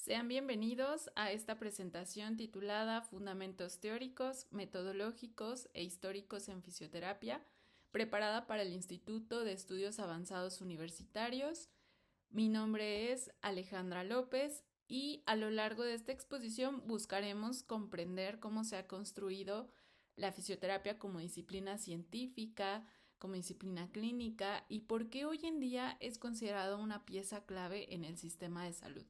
Sean bienvenidos a esta presentación titulada Fundamentos teóricos, metodológicos e históricos en fisioterapia, preparada para el Instituto de Estudios Avanzados Universitarios. Mi nombre es Alejandra López y a lo largo de esta exposición buscaremos comprender cómo se ha construido la fisioterapia como disciplina científica, como disciplina clínica y por qué hoy en día es considerado una pieza clave en el sistema de salud.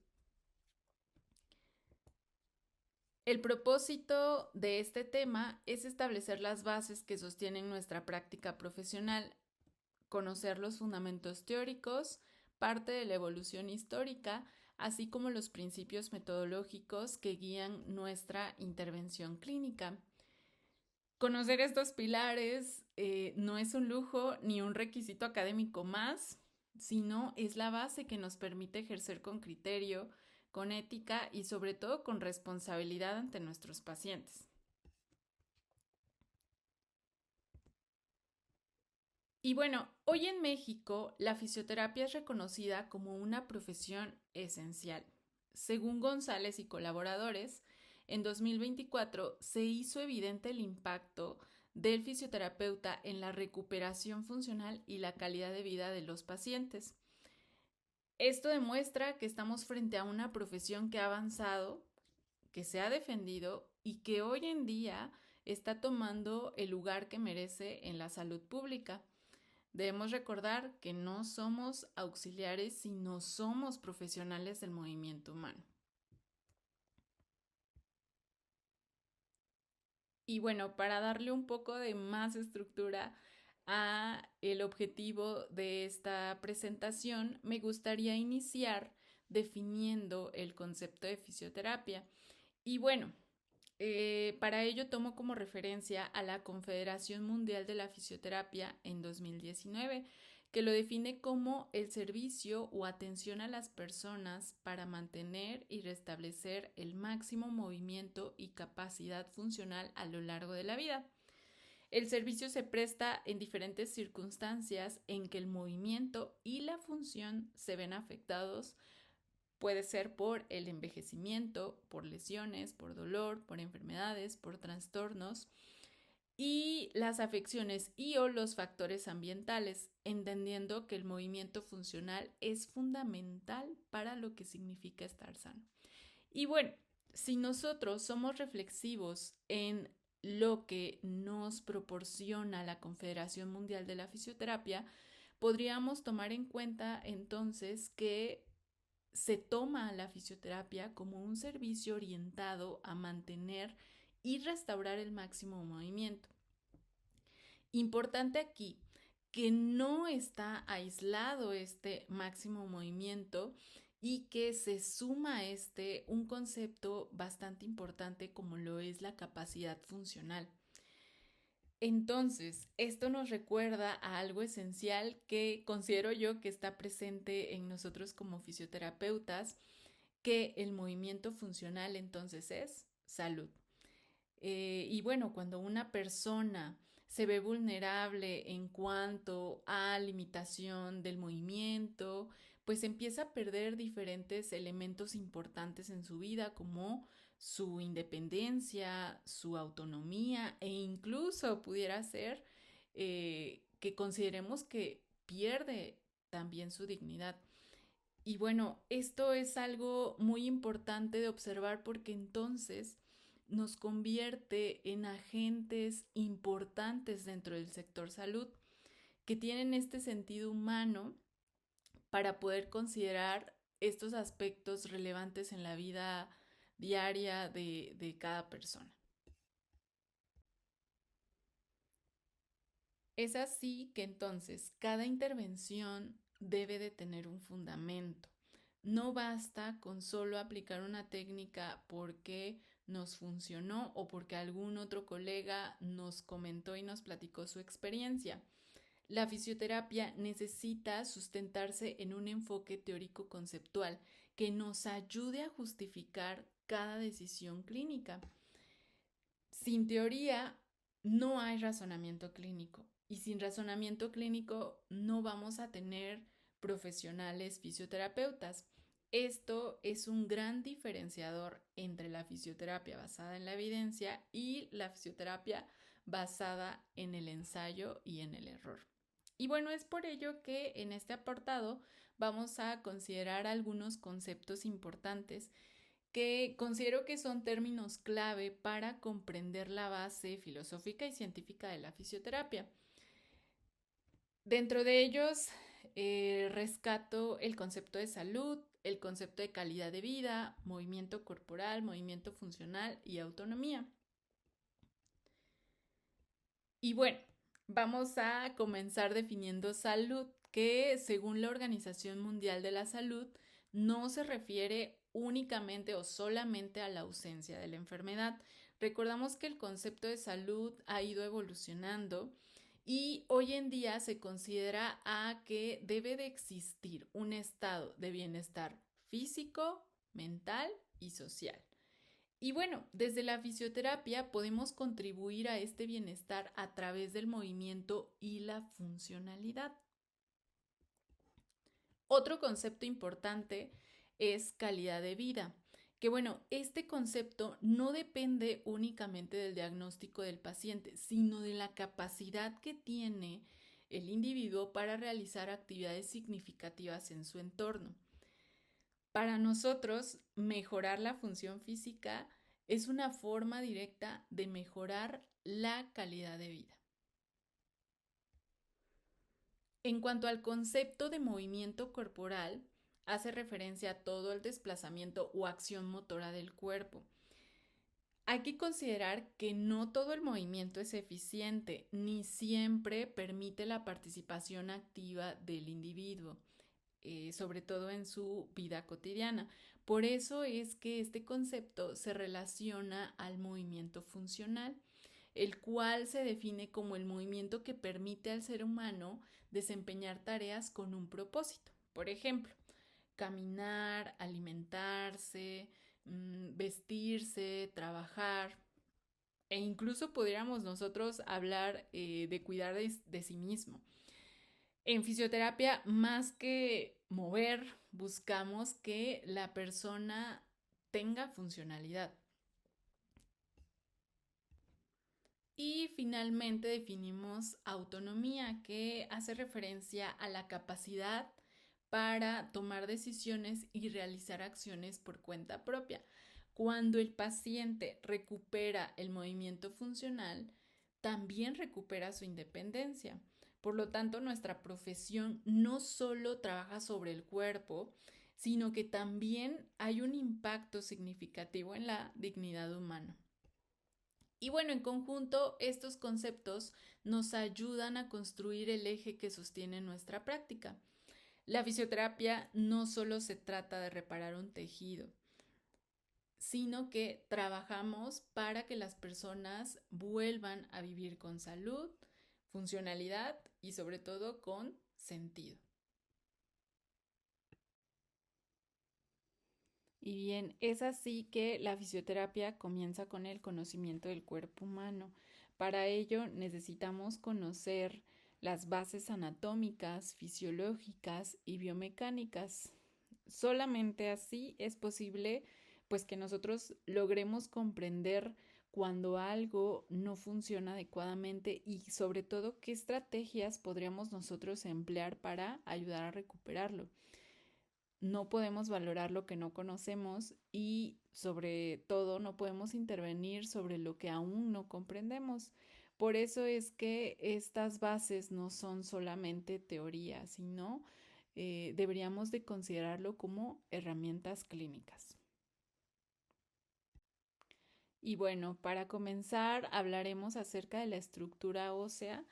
El propósito de este tema es establecer las bases que sostienen nuestra práctica profesional, conocer los fundamentos teóricos, parte de la evolución histórica, así como los principios metodológicos que guían nuestra intervención clínica. Conocer estos pilares no es un lujo ni un requisito académico más, sino es la base que nos permite ejercer con criterio, con ética y sobre todo con responsabilidad ante nuestros pacientes. Y bueno, hoy en México la fisioterapia es reconocida como una profesión esencial. Según González y colaboradores, en 2024 se hizo evidente el impacto del fisioterapeuta en la recuperación funcional y la calidad de vida de los pacientes. Esto demuestra que estamos frente a una profesión que ha avanzado, que se ha defendido y que hoy en día está tomando el lugar que merece en la salud pública. Debemos recordar que no somos auxiliares, sino somos profesionales del movimiento humano. Y bueno, para darle un poco de más estructura a el objetivo de esta presentación, me gustaría iniciar definiendo el concepto de fisioterapia. Y bueno, para ello tomo como referencia a la Confederación Mundial de la Fisioterapia en 2019, que lo define como el servicio o atención a las personas para mantener y restablecer el máximo movimiento y capacidad funcional a lo largo de la vida. El servicio se presta en diferentes circunstancias en que el movimiento y la función se ven afectados. Puede ser por el envejecimiento, por lesiones, por dolor, por enfermedades, por trastornos y las afecciones y o los factores ambientales, entendiendo que el movimiento funcional es fundamental para lo que significa estar sano. Y bueno, si nosotros somos reflexivos en lo que nos proporciona la Confederación Mundial de la Fisioterapia, podríamos tomar en cuenta entonces que se toma la fisioterapia como un servicio orientado a mantener y restaurar el máximo movimiento. Importante aquí que no está aislado este máximo movimiento y que se suma a este un concepto bastante importante como lo es la capacidad funcional. Entonces, esto nos recuerda a algo esencial que considero yo que está presente en nosotros como fisioterapeutas, que el movimiento funcional entonces es salud. Y bueno, cuando una persona se ve vulnerable en cuanto a limitación del movimiento, pues empieza a perder diferentes elementos importantes en su vida como su independencia, su autonomía e incluso pudiera ser que consideremos que pierde también su dignidad. Y bueno, esto es algo muy importante de observar porque entonces nos convierte en agentes importantes dentro del sector salud que tienen este sentido humano para poder considerar estos aspectos relevantes en la vida diaria de cada persona. Es así que entonces cada intervención debe de tener un fundamento. No basta con solo aplicar una técnica porque nos funcionó o porque algún otro colega nos comentó y nos platicó su experiencia. La fisioterapia necesita sustentarse en un enfoque teórico-conceptual que nos ayude a justificar cada decisión clínica. Sin teoría no hay razonamiento clínico y sin razonamiento clínico no vamos a tener profesionales fisioterapeutas. Esto es un gran diferenciador entre la fisioterapia basada en la evidencia y la fisioterapia basada en el ensayo y en el error. Y bueno, es por ello que en este apartado vamos a considerar algunos conceptos importantes que considero que son términos clave para comprender la base filosófica y científica de la fisioterapia. Dentro de ellos, rescato el concepto de salud, el concepto de calidad de vida, movimiento corporal, movimiento funcional y autonomía. Y bueno, vamos a comenzar definiendo salud, que según la Organización Mundial de la Salud, no se refiere únicamente o solamente a la ausencia de la enfermedad. Recordamos que el concepto de salud ha ido evolucionando y hoy en día se considera que debe de existir un estado de bienestar físico, mental y social. Y bueno, desde la fisioterapia podemos contribuir a este bienestar a través del movimiento y la funcionalidad. Otro concepto importante es calidad de vida, que bueno, este concepto no depende únicamente del diagnóstico del paciente, sino de la capacidad que tiene el individuo para realizar actividades significativas en su entorno. Para nosotros, mejorar la función física es una forma directa de mejorar la calidad de vida. En cuanto al concepto de movimiento corporal, hace referencia a todo el desplazamiento o acción motora del cuerpo. Hay que considerar que no todo el movimiento es eficiente, ni siempre permite la participación activa del individuo, sobre todo en su vida cotidiana. Por eso es que este concepto se relaciona al movimiento funcional, el cual se define como el movimiento que permite al ser humano desempeñar tareas con un propósito. Por ejemplo, caminar, alimentarse, vestirse, trabajar. E incluso podríamos nosotros hablar de cuidar de sí mismo. En fisioterapia, más que mover, buscamos que la persona tenga funcionalidad. Y finalmente definimos autonomía, que hace referencia a la capacidad para tomar decisiones y realizar acciones por cuenta propia. Cuando el paciente recupera el movimiento funcional, también recupera su independencia. Por lo tanto, nuestra profesión no solo trabaja sobre el cuerpo, sino que también hay un impacto significativo en la dignidad humana. Y bueno, en conjunto, estos conceptos nos ayudan a construir el eje que sostiene nuestra práctica. La fisioterapia no solo se trata de reparar un tejido, sino que trabajamos para que las personas vuelvan a vivir con salud, funcionalidad y sobre todo con sentido. Y bien, es así que la fisioterapia comienza con el conocimiento del cuerpo humano. Para ello necesitamos conocer las bases anatómicas, fisiológicas y biomecánicas. Solamente así es posible pues que nosotros logremos comprender cuando algo no funciona adecuadamente y sobre todo qué estrategias podríamos nosotros emplear para ayudar a recuperarlo. No podemos valorar lo que no conocemos y sobre todo no podemos intervenir sobre lo que aún no comprendemos. Por eso es que estas bases no son solamente teoría, sino deberíamos de considerarlo como herramientas clínicas. Y bueno, para comenzar hablaremos acerca de la estructura ósea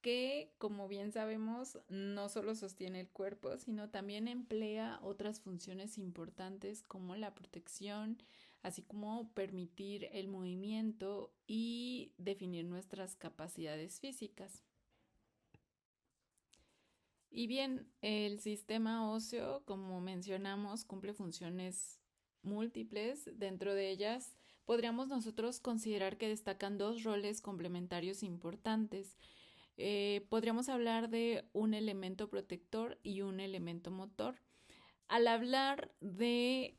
que, como bien sabemos, no solo sostiene el cuerpo, sino también emplea otras funciones importantes como la protección, así como permitir el movimiento y definir nuestras capacidades físicas. Y bien, el sistema óseo, como mencionamos, cumple funciones múltiples. Dentro de ellas, podríamos nosotros considerar que destacan dos roles complementarios importantes. Podríamos hablar de un elemento protector y un elemento motor. Al hablar de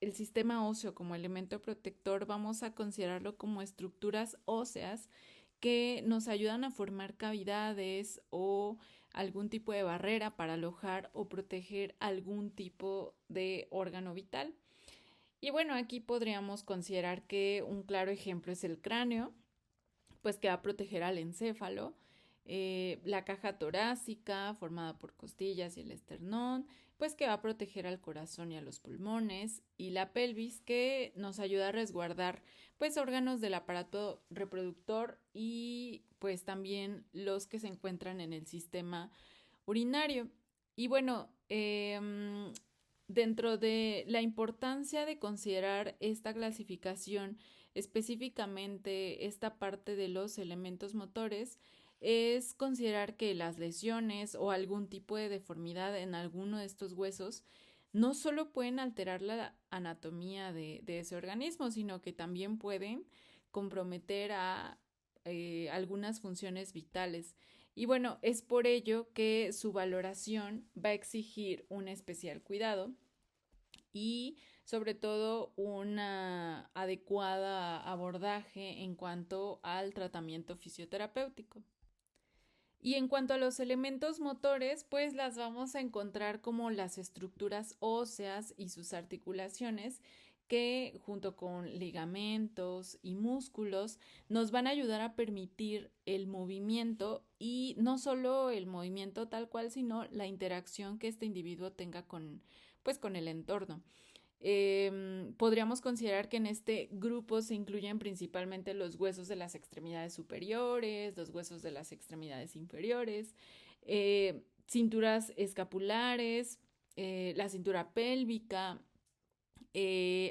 el sistema óseo como elemento protector, vamos a considerarlo como estructuras óseas que nos ayudan a formar cavidades o algún tipo de barrera para alojar o proteger algún tipo de órgano vital. Y bueno, aquí podríamos considerar que un claro ejemplo es el cráneo, pues que va a proteger al encéfalo, la caja torácica formada por costillas y el esternón, pues que va a proteger al corazón y a los pulmones, y la pelvis que nos ayuda a resguardar pues órganos del aparato reproductor y pues también los que se encuentran en el sistema urinario. Y bueno, dentro de la importancia de considerar esta clasificación, específicamente esta parte de los elementos motores, es considerar que las lesiones o algún tipo de deformidad en alguno de estos huesos no solo pueden alterar la anatomía de ese organismo, sino que también pueden comprometer a algunas funciones vitales. Y bueno, es por ello que su valoración va a exigir un especial cuidado y sobre todo una adecuada abordaje en cuanto al tratamiento fisioterapéutico. Y en cuanto a los elementos motores, pues las vamos a encontrar como las estructuras óseas y sus articulaciones que junto con ligamentos y músculos nos van a ayudar a permitir el movimiento y no solo el movimiento tal cual, sino la interacción que este individuo tenga con el entorno. Podríamos considerar que en este grupo se incluyen principalmente los huesos de las extremidades superiores, los huesos de las extremidades inferiores, cinturas escapulares, la cintura pélvica,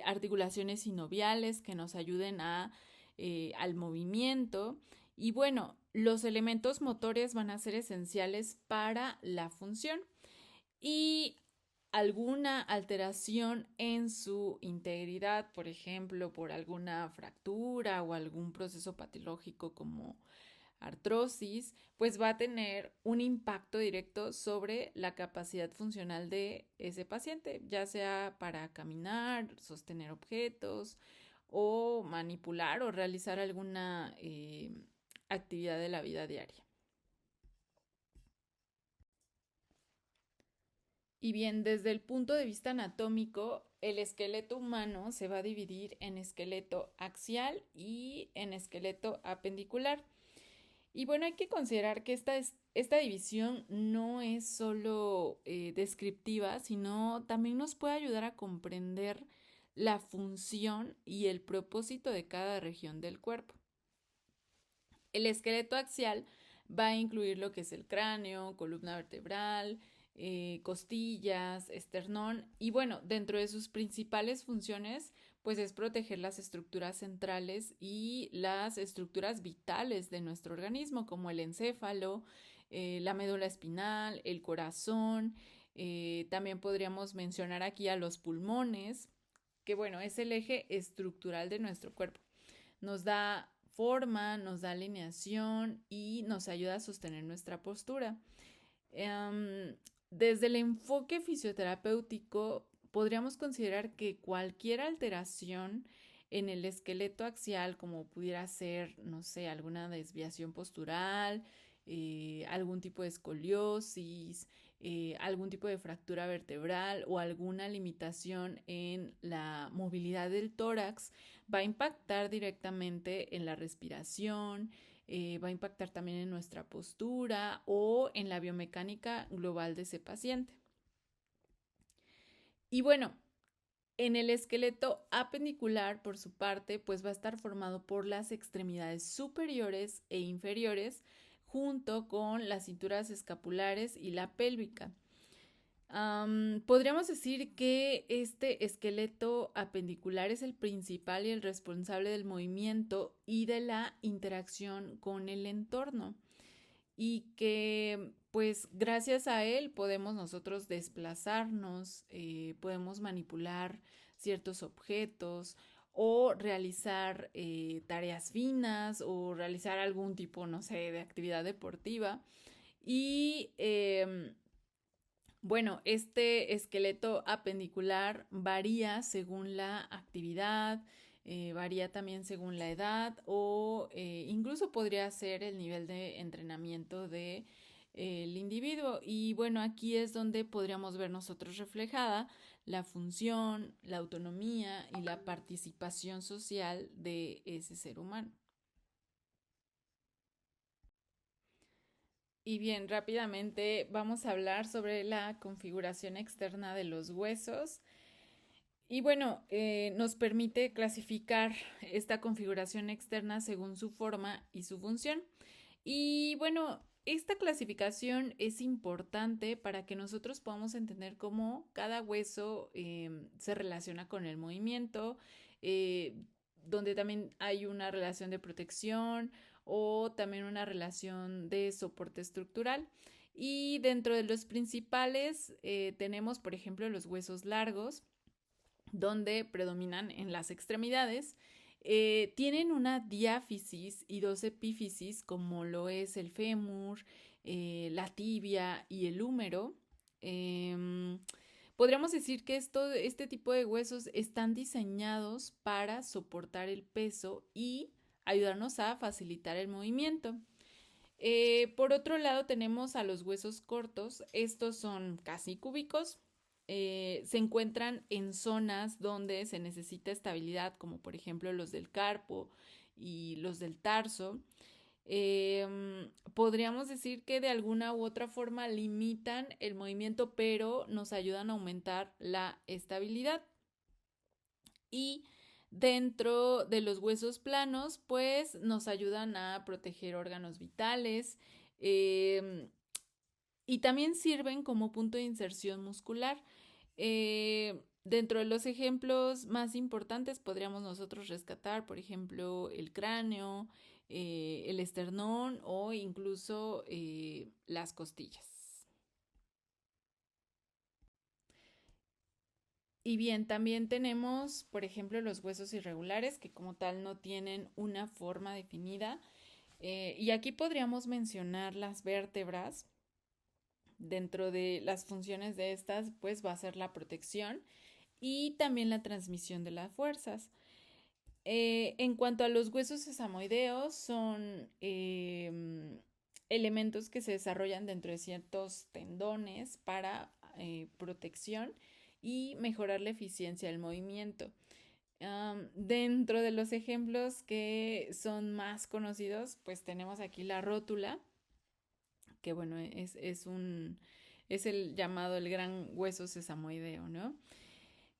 articulaciones sinoviales que nos ayuden al movimiento. Y bueno, los elementos motores van a ser esenciales para la función. Y alguna alteración en su integridad, por ejemplo, por alguna fractura o algún proceso patológico como artrosis, pues va a tener un impacto directo sobre la capacidad funcional de ese paciente, ya sea para caminar, sostener objetos o manipular o realizar alguna actividad de la vida diaria. Y bien, desde el punto de vista anatómico, el esqueleto humano se va a dividir en esqueleto axial y en esqueleto apendicular. Y bueno, hay que considerar que esta división no es solo descriptiva, sino también nos puede ayudar a comprender la función y el propósito de cada región del cuerpo. El esqueleto axial va a incluir lo que es el cráneo, columna vertebral, costillas, esternón y bueno, dentro de sus principales funciones pues es proteger las estructuras centrales y las estructuras vitales de nuestro organismo como el encéfalo, la médula espinal, el corazón, también podríamos mencionar aquí a los pulmones, que bueno, es el eje estructural de nuestro cuerpo. Nos da forma, nos da alineación y nos ayuda a sostener nuestra postura. Desde el enfoque fisioterapéutico, podríamos considerar que cualquier alteración en el esqueleto axial, como pudiera ser, no sé, alguna desviación postural, algún tipo de escoliosis, algún tipo de fractura vertebral o alguna limitación en la movilidad del tórax, va a impactar directamente en la respiración, va a impactar también en nuestra postura o en la biomecánica global de ese paciente. Y bueno, en el esqueleto apendicular, por su parte, pues va a estar formado por las extremidades superiores e inferiores, junto con las cinturas escapulares y la pélvica. Podríamos decir que este esqueleto apendicular es el principal y el responsable del movimiento y de la interacción con el entorno y que pues gracias a él podemos nosotros desplazarnos, podemos manipular ciertos objetos o realizar tareas finas o realizar algún tipo, no sé, de actividad deportiva y Bueno, este esqueleto apendicular varía según la actividad, varía también según la edad o incluso podría ser el nivel de entrenamiento de, el individuo. Y bueno, aquí es donde podríamos ver nosotros reflejada la función, la autonomía y la participación social de ese ser humano. Y bien, rápidamente vamos a hablar sobre la configuración externa de los huesos. Y bueno, nos permite clasificar esta configuración externa según su forma y su función. Y bueno, esta clasificación es importante para que nosotros podamos entender cómo cada hueso se relaciona con el movimiento, eh, donde también hay una relación de protección o también una relación de soporte estructural. Y dentro de los principales tenemos, por ejemplo, los huesos largos, donde predominan en las extremidades. Tienen una diáfisis y dos epífisis, como lo es el fémur, la tibia y el húmero. Eh, Podríamos decir que este tipo de huesos están diseñados para soportar el peso y ayudarnos a facilitar el movimiento. Por otro lado tenemos a los huesos cortos. Estos son casi cúbicos. Se encuentran en zonas donde se necesita estabilidad, como por ejemplo los del carpo y los del tarso. Podríamos decir que de alguna u otra forma limitan el movimiento, pero nos ayudan a aumentar la estabilidad. Y dentro de los huesos planos, pues nos ayudan a proteger órganos vitales, eh, y también sirven como punto de inserción muscular. Dentro de los ejemplos más importantes podríamos nosotros rescatar, por ejemplo, el cráneo, el esternón o incluso las costillas. Y bien, también tenemos, por ejemplo, los huesos irregulares que como tal no tienen una forma definida. Y aquí podríamos mencionar las vértebras. Dentro de las funciones de estas, pues va a ser la protección y también la transmisión de las fuerzas. En cuanto a los huesos sesamoideos, son elementos que se desarrollan dentro de ciertos tendones para protección y mejorar la eficiencia del movimiento. Dentro de los ejemplos que son más conocidos, pues tenemos aquí la rótula, que bueno, es el llamado el gran hueso sesamoideo, ¿no?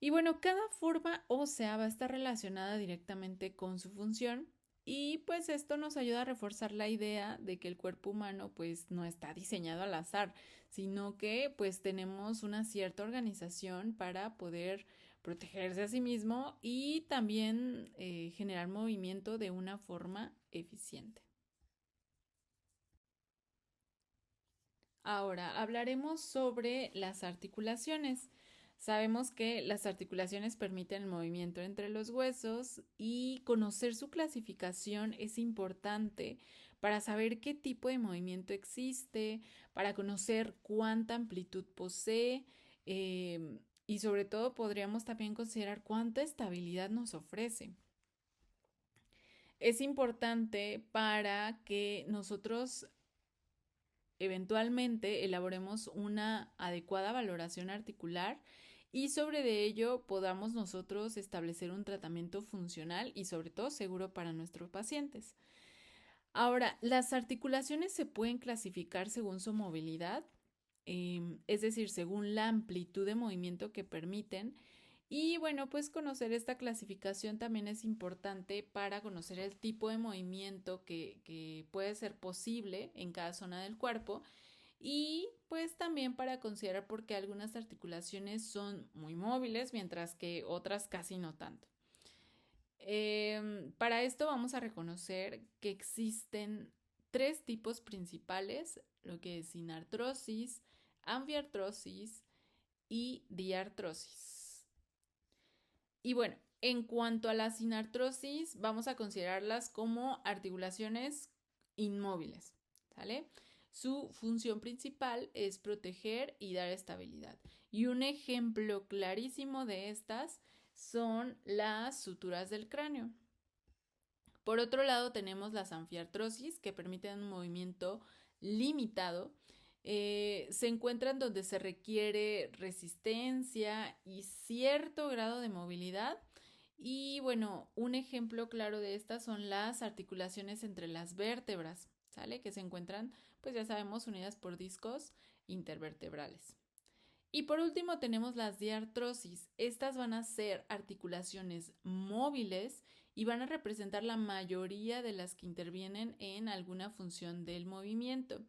Y bueno, cada forma ósea va a estar relacionada directamente con su función y pues esto nos ayuda a reforzar la idea de que el cuerpo humano pues no está diseñado al azar, sino que pues tenemos una cierta organización para poder protegerse a sí mismo y también generar movimiento de una forma eficiente. Ahora hablaremos sobre las articulaciones. Sabemos que las articulaciones permiten el movimiento entre los huesos y conocer su clasificación es importante para saber qué tipo de movimiento existe, para conocer cuánta amplitud posee y sobre todo podríamos también considerar cuánta estabilidad nos ofrece. Es importante para que nosotros eventualmente elaboremos una adecuada valoración articular y sobre de ello podamos nosotros establecer un tratamiento funcional y sobre todo seguro para nuestros pacientes. Ahora, las articulaciones se pueden clasificar según su movilidad, es decir, según la amplitud de movimiento que permiten. Y bueno, pues conocer esta clasificación también es importante para conocer el tipo de movimiento que puede ser posible en cada zona del cuerpo y pues también para considerar por qué algunas articulaciones son muy móviles mientras que otras casi no tanto. Para esto vamos a reconocer que existen tres tipos principales, lo que es sinartrosis, ambiartrosis y diartrosis. Y bueno, en cuanto a la sinartrosis, vamos a considerarlas como articulaciones inmóviles, ¿sale? su función principal es proteger y dar estabilidad. Y un ejemplo clarísimo de estas son las suturas del cráneo. Por otro lado, tenemos las anfiartrosis, que permiten un movimiento limitado. Se encuentran donde se requiere resistencia y cierto grado de movilidad. Y bueno, un ejemplo claro de estas son las articulaciones entre las vértebras, ¿sale? Que se encuentran, pues ya sabemos, unidas por discos intervertebrales. Y por último tenemos las diartrosis. Estas van a ser articulaciones móviles y van a representar la mayoría de las que intervienen en alguna función del movimiento.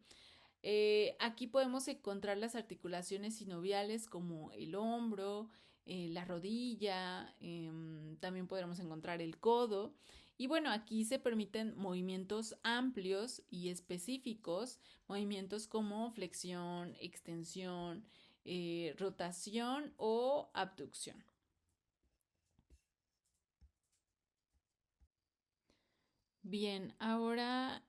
Aquí podemos encontrar las articulaciones sinoviales como el hombro, la rodilla, también podremos encontrar el codo. Y bueno, aquí se permiten movimientos amplios y específicos, movimientos como flexión, extensión, rotación o abducción. Bien, ahora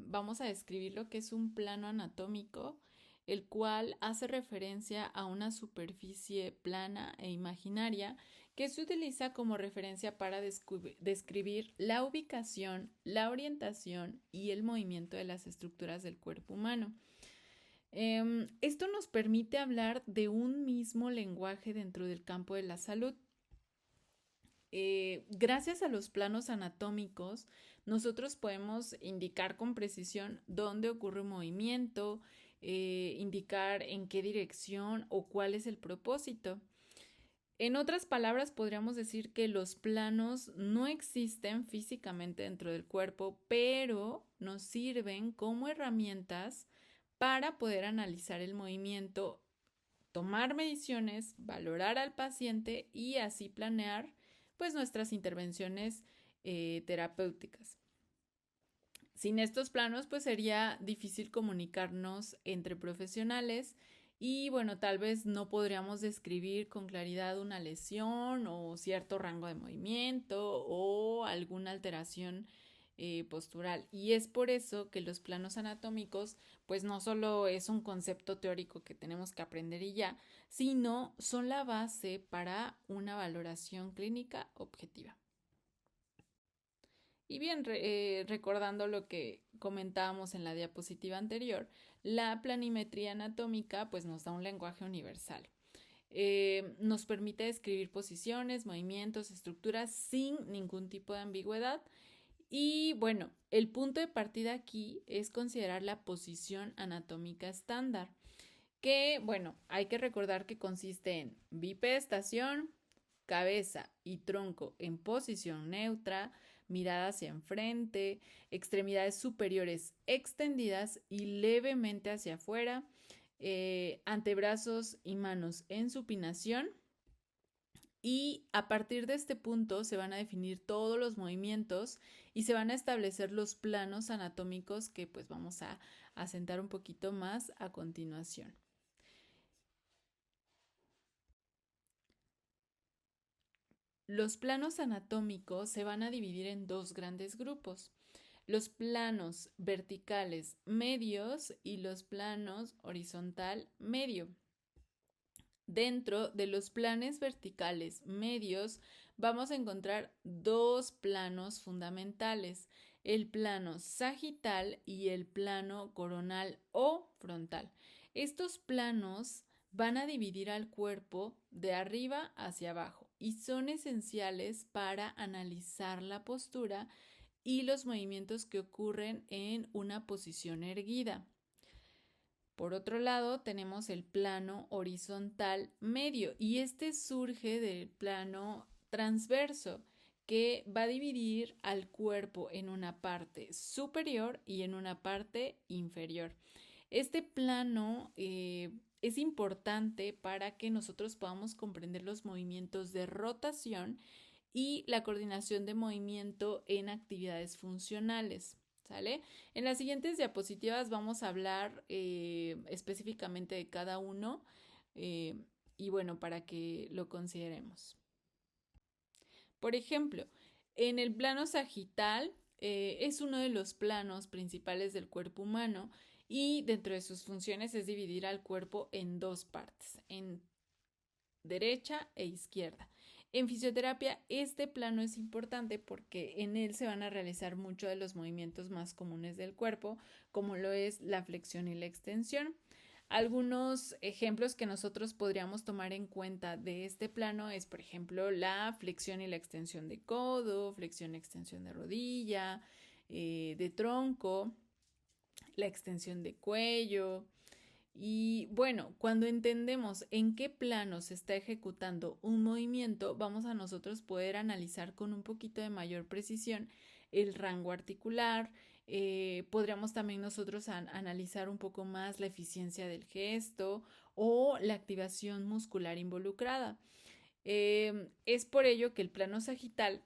vamos a describir lo que es un plano anatómico, el cual hace referencia a una superficie plana e imaginaria que se utiliza como referencia para describir la ubicación, la orientación y el movimiento de las estructuras del cuerpo humano. Esto nos permite hablar de un mismo lenguaje dentro del campo de la salud. Gracias a los planos anatómicos, nosotros podemos indicar con precisión dónde ocurre un movimiento, indicar en qué dirección o cuál es el propósito. En otras palabras, podríamos decir que los planos no existen físicamente dentro del cuerpo, pero nos sirven como herramientas para poder analizar el movimiento, tomar mediciones, valorar al paciente y así planear pues nuestras intervenciones terapéuticas. Sin estos planos pues sería difícil comunicarnos entre profesionales y bueno, tal vez no podríamos describir con claridad una lesión o cierto rango de movimiento o alguna alteración postural. Y es por eso que los planos anatómicos pues no solo es un concepto teórico que tenemos que aprender y ya, sino son la base para una valoración clínica objetiva. Y bien, recordando lo que comentábamos en la diapositiva anterior, la planimetría anatómica pues nos da un lenguaje universal. Nos permite describir posiciones, movimientos, estructuras sin ningún tipo de ambigüedad. Y bueno, el punto de partida aquí es considerar la posición anatómica estándar, que bueno, hay que recordar que consiste en bipedestación, cabeza y tronco en posición neutra, mirada hacia enfrente, extremidades superiores extendidas y levemente hacia afuera, antebrazos y manos en supinación. Y a partir de este punto se van a definir todos los movimientos y se van a establecer los planos anatómicos que pues vamos a sentar un poquito más a continuación. Los planos anatómicos se van a dividir en dos grandes grupos: los planos verticales medios y los planos horizontal medio. Dentro de los planos verticales medios vamos a encontrar dos planos fundamentales: el plano sagital y el plano coronal o frontal. Estos planos van a dividir al cuerpo de arriba hacia abajo y son esenciales para analizar la postura y los movimientos que ocurren en una posición erguida. Por otro lado, tenemos el plano horizontal medio y este surge del plano transverso, que va a dividir al cuerpo en una parte superior y en una parte inferior. Este plano es importante para que nosotros podamos comprender los movimientos de rotación y la coordinación de movimiento en actividades funcionales. ¿Sale? En las siguientes diapositivas vamos a hablar específicamente de cada uno y bueno, para que lo consideremos. Por ejemplo, en el plano sagital es uno de los planos principales del cuerpo humano y dentro de sus funciones es dividir al cuerpo en dos partes, en derecha e izquierda. En fisioterapia, este plano es importante porque en él se van a realizar muchos de los movimientos más comunes del cuerpo, como lo es la flexión y la extensión. Algunos ejemplos que nosotros podríamos tomar en cuenta de este plano es, por ejemplo, la flexión y la extensión de codo, flexión y extensión de rodilla, de tronco, la extensión de cuello, y bueno, cuando entendemos en qué plano se está ejecutando un movimiento, vamos a nosotros poder analizar con un poquito de mayor precisión el rango articular. Podríamos también nosotros analizar un poco más la eficiencia del gesto o la activación muscular involucrada. Es por ello que el plano sagital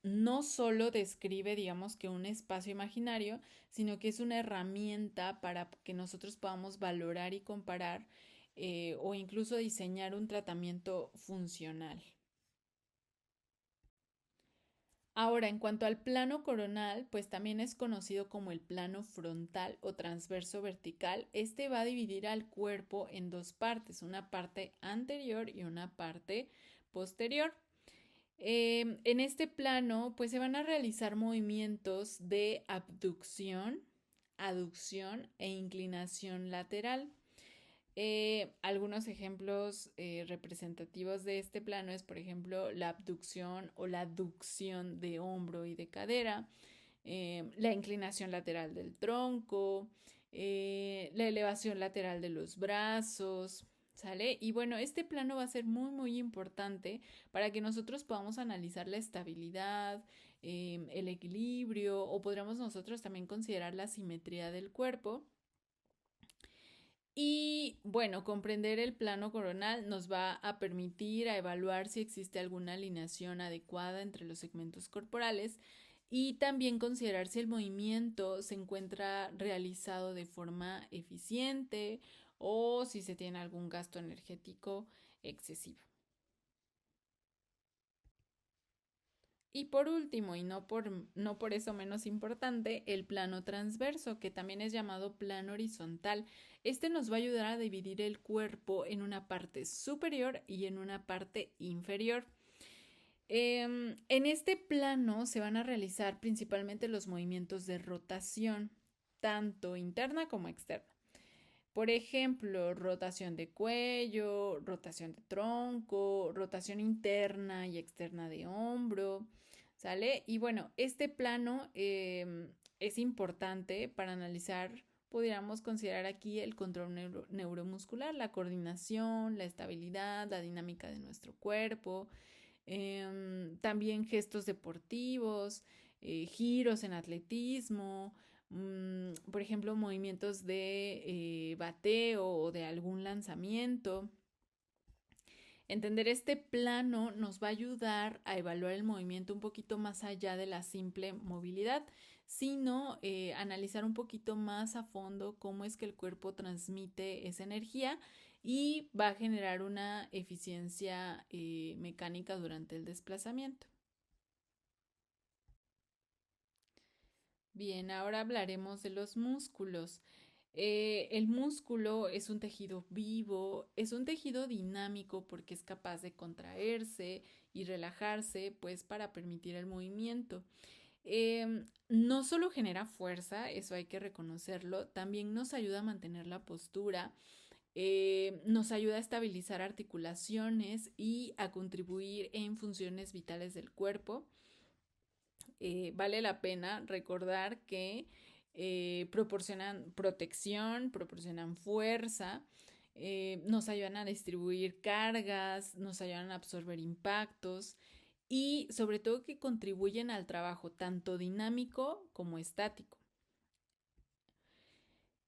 no solo describe, digamos, que un espacio imaginario, sino que es una herramienta para que nosotros podamos valorar y comparar o incluso diseñar un tratamiento funcional. Ahora, en cuanto al plano coronal, pues también es conocido como el plano frontal o transverso vertical. Este va a dividir al cuerpo en dos partes, una parte anterior y una parte posterior. En este plano, pues se van a realizar movimientos de abducción, aducción e inclinación lateral. Algunos ejemplos representativos de este plano es, por ejemplo, la abducción o la aducción de hombro y de cadera, la inclinación lateral del tronco, la elevación lateral de los brazos, ¿sale? Y bueno, este plano va a ser muy, muy importante para que nosotros podamos analizar la estabilidad, el equilibrio, o podríamos nosotros también considerar la simetría del cuerpo. Y bueno, comprender el plano coronal nos va a permitir a evaluar si existe alguna alineación adecuada entre los segmentos corporales y también considerar si el movimiento se encuentra realizado de forma eficiente o si se tiene algún gasto energético excesivo. Y por último, y no por eso menos importante, el plano transverso, que también es llamado plano horizontal. Este nos va a ayudar a dividir el cuerpo en una parte superior y en una parte inferior. En este plano se van a realizar principalmente los movimientos de rotación, tanto interna como externa. Por ejemplo, rotación de cuello, rotación de tronco, rotación interna y externa de hombro, ¿sale? Y bueno, este plano es importante para analizar, podríamos considerar aquí el control neuromuscular, la coordinación, la estabilidad, la dinámica de nuestro cuerpo, también gestos deportivos, giros en atletismo, por ejemplo, movimientos de bateo o de algún lanzamiento. Entender este plano nos va a ayudar a evaluar el movimiento un poquito más allá de la simple movilidad, sino analizar un poquito más a fondo cómo es que el cuerpo transmite esa energía y va a generar una eficiencia mecánica durante el desplazamiento. Bien, ahora hablaremos de los músculos. El músculo es un tejido vivo, es un tejido dinámico porque es capaz de contraerse y relajarse, pues para permitir el movimiento. No solo genera fuerza, eso hay que reconocerlo, también nos ayuda a mantener la postura, nos ayuda a estabilizar articulaciones y a contribuir en funciones vitales del cuerpo. Vale la pena recordar que proporcionan protección, proporcionan fuerza, nos ayudan a distribuir cargas, nos ayudan a absorber impactos y sobre todo que contribuyen al trabajo tanto dinámico como estático.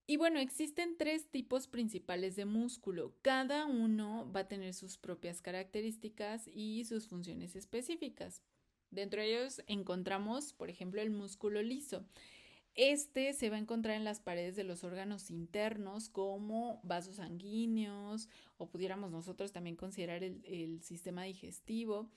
Y bueno, existen tres tipos principales de músculo. Cada uno va a tener sus propias características y sus funciones específicas. Dentro de ellos encontramos, por ejemplo, el músculo liso. Este se va a encontrar en las paredes de los órganos internos como vasos sanguíneos o pudiéramos nosotros también considerar el sistema digestivo.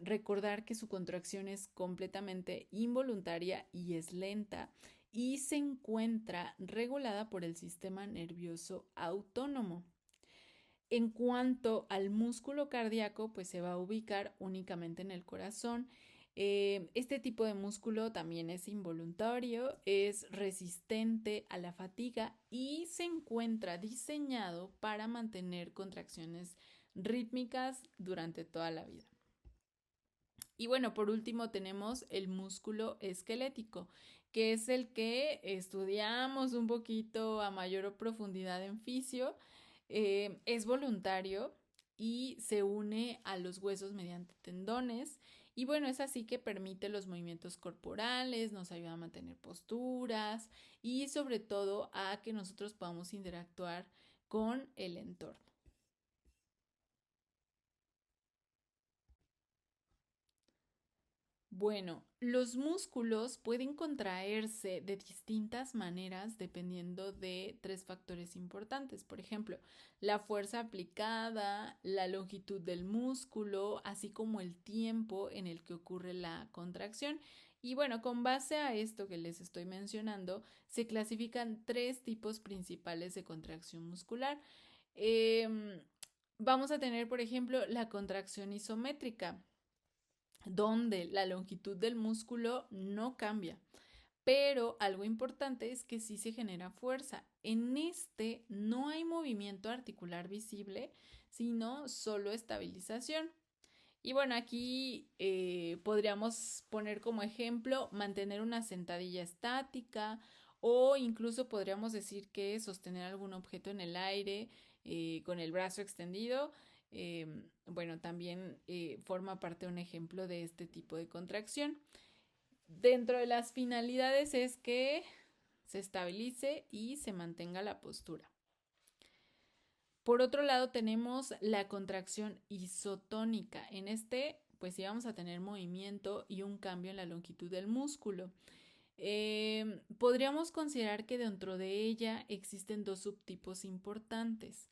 Recordar que su contracción es completamente involuntaria y es lenta y se encuentra regulada por el sistema nervioso autónomo. En cuanto al músculo cardíaco, pues se va a ubicar únicamente en el corazón. Este tipo de músculo también es involuntario, es resistente a la fatiga y se encuentra diseñado para mantener contracciones rítmicas durante toda la vida. Y bueno, por último tenemos el músculo esquelético, que es el que estudiamos un poquito a mayor profundidad en fisio. Es voluntario y se une a los huesos mediante tendones. Y bueno, es así que permite los movimientos corporales, nos ayuda a mantener posturas y sobre todo a que nosotros podamos interactuar con el entorno. Bueno, los músculos pueden contraerse de distintas maneras dependiendo de tres factores importantes. Por ejemplo, la fuerza aplicada, la longitud del músculo, así como el tiempo en el que ocurre la contracción. Y bueno, con base a esto que les estoy mencionando, se clasifican tres tipos principales de contracción muscular. Vamos a tener, por ejemplo, la contracción isométrica, donde la longitud del músculo no cambia. Pero algo importante es que sí se genera fuerza. En este no hay movimiento articular visible, sino solo estabilización. Y bueno, aquí podríamos poner como ejemplo mantener una sentadilla estática o incluso podríamos decir que sostener algún objeto en el aire con el brazo extendido. Bueno, también forma parte de un ejemplo de este tipo de contracción. Dentro de las finalidades es que se estabilice y se mantenga la postura. Por otro lado tenemos la contracción isotónica. En este, pues sí vamos a tener movimiento y un cambio en la longitud del músculo. Podríamos considerar que dentro de ella existen dos subtipos importantes,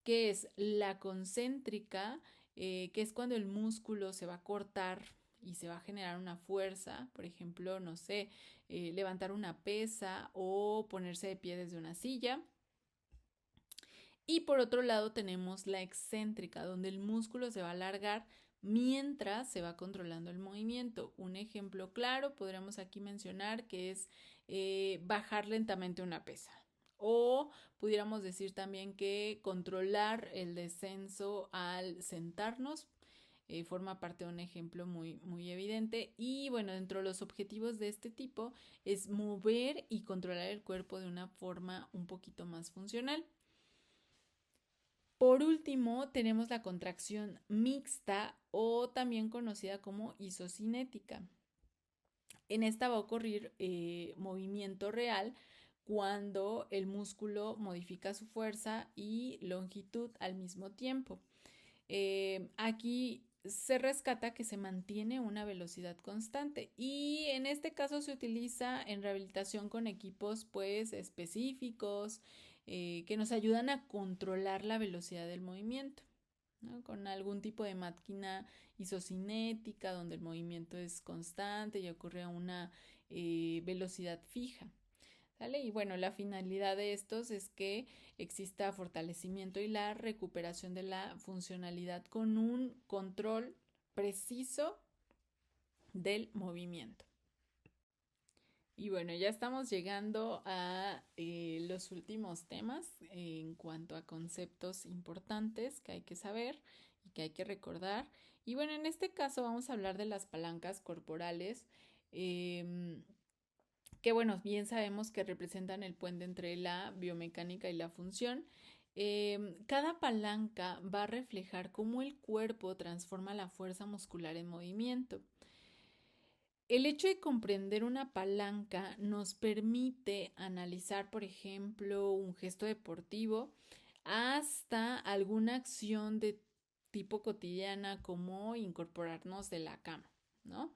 que es la concéntrica, que es cuando el músculo se va a cortar y se va a generar una fuerza, por ejemplo, no sé, levantar una pesa o ponerse de pie desde una silla. Y por otro lado tenemos la excéntrica, donde el músculo se va a alargar mientras se va controlando el movimiento. Un ejemplo claro podríamos aquí mencionar que es bajar lentamente una pesa. O pudiéramos decir también que controlar el descenso al sentarnos forma parte de un ejemplo muy evidente. Y bueno, dentro de los objetivos de este tipo es mover y controlar el cuerpo de una forma un poquito más funcional. Por último, tenemos la contracción mixta o también conocida como isocinética. En esta va a ocurrir movimiento real cuando el músculo modifica su fuerza y longitud al mismo tiempo. Aquí se rescata que se mantiene una velocidad constante y en este caso se utiliza en rehabilitación con equipos pues específicos que nos ayudan a controlar la velocidad del movimiento, ¿no? Con algún tipo de máquina isocinética donde el movimiento es constante y ocurre a una velocidad fija. ¿Sale? Y bueno, la finalidad de estos es que exista fortalecimiento y la recuperación de la funcionalidad con un control preciso del movimiento. Y bueno, ya estamos llegando a los últimos temas en cuanto a conceptos importantes que hay que saber y que hay que recordar. Y bueno, en este caso vamos a hablar de las palancas corporales. Que bueno, bien sabemos que representan el puente entre la biomecánica y la función. Cada palanca va a reflejar cómo el cuerpo transforma la fuerza muscular en movimiento. El hecho de comprender una palanca nos permite analizar, por ejemplo, un gesto deportivo hasta alguna acción de tipo cotidiana como incorporarnos de la cama, ¿no?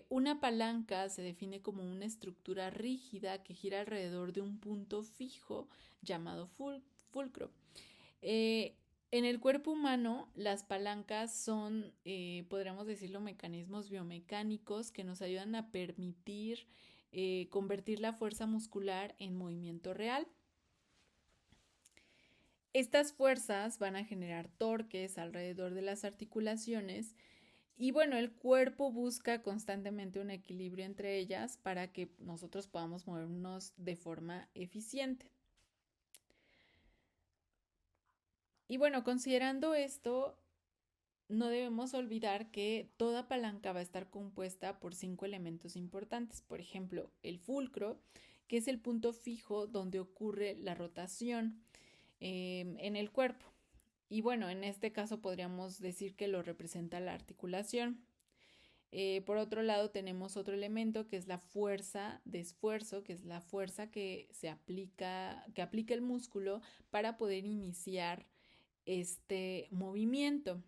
Una palanca se define como una estructura rígida que gira alrededor de un punto fijo llamado fulcro. En el cuerpo humano, las palancas son, podríamos decirlo, mecanismos biomecánicos que nos ayudan a permitir convertir la fuerza muscular en movimiento real. Estas fuerzas van a generar torques alrededor de las articulaciones y bueno, el cuerpo busca constantemente un equilibrio entre ellas para que nosotros podamos movernos de forma eficiente. Y bueno, considerando esto, no debemos olvidar que toda palanca va a estar compuesta por 5 elementos importantes. Por ejemplo, el fulcro, que es el punto fijo donde ocurre la rotación en el cuerpo. Y bueno, en este caso podríamos decir que lo representa la articulación. Por otro lado, tenemos otro elemento que es la fuerza de esfuerzo, que es la fuerza que aplica el músculo para poder iniciar este movimiento.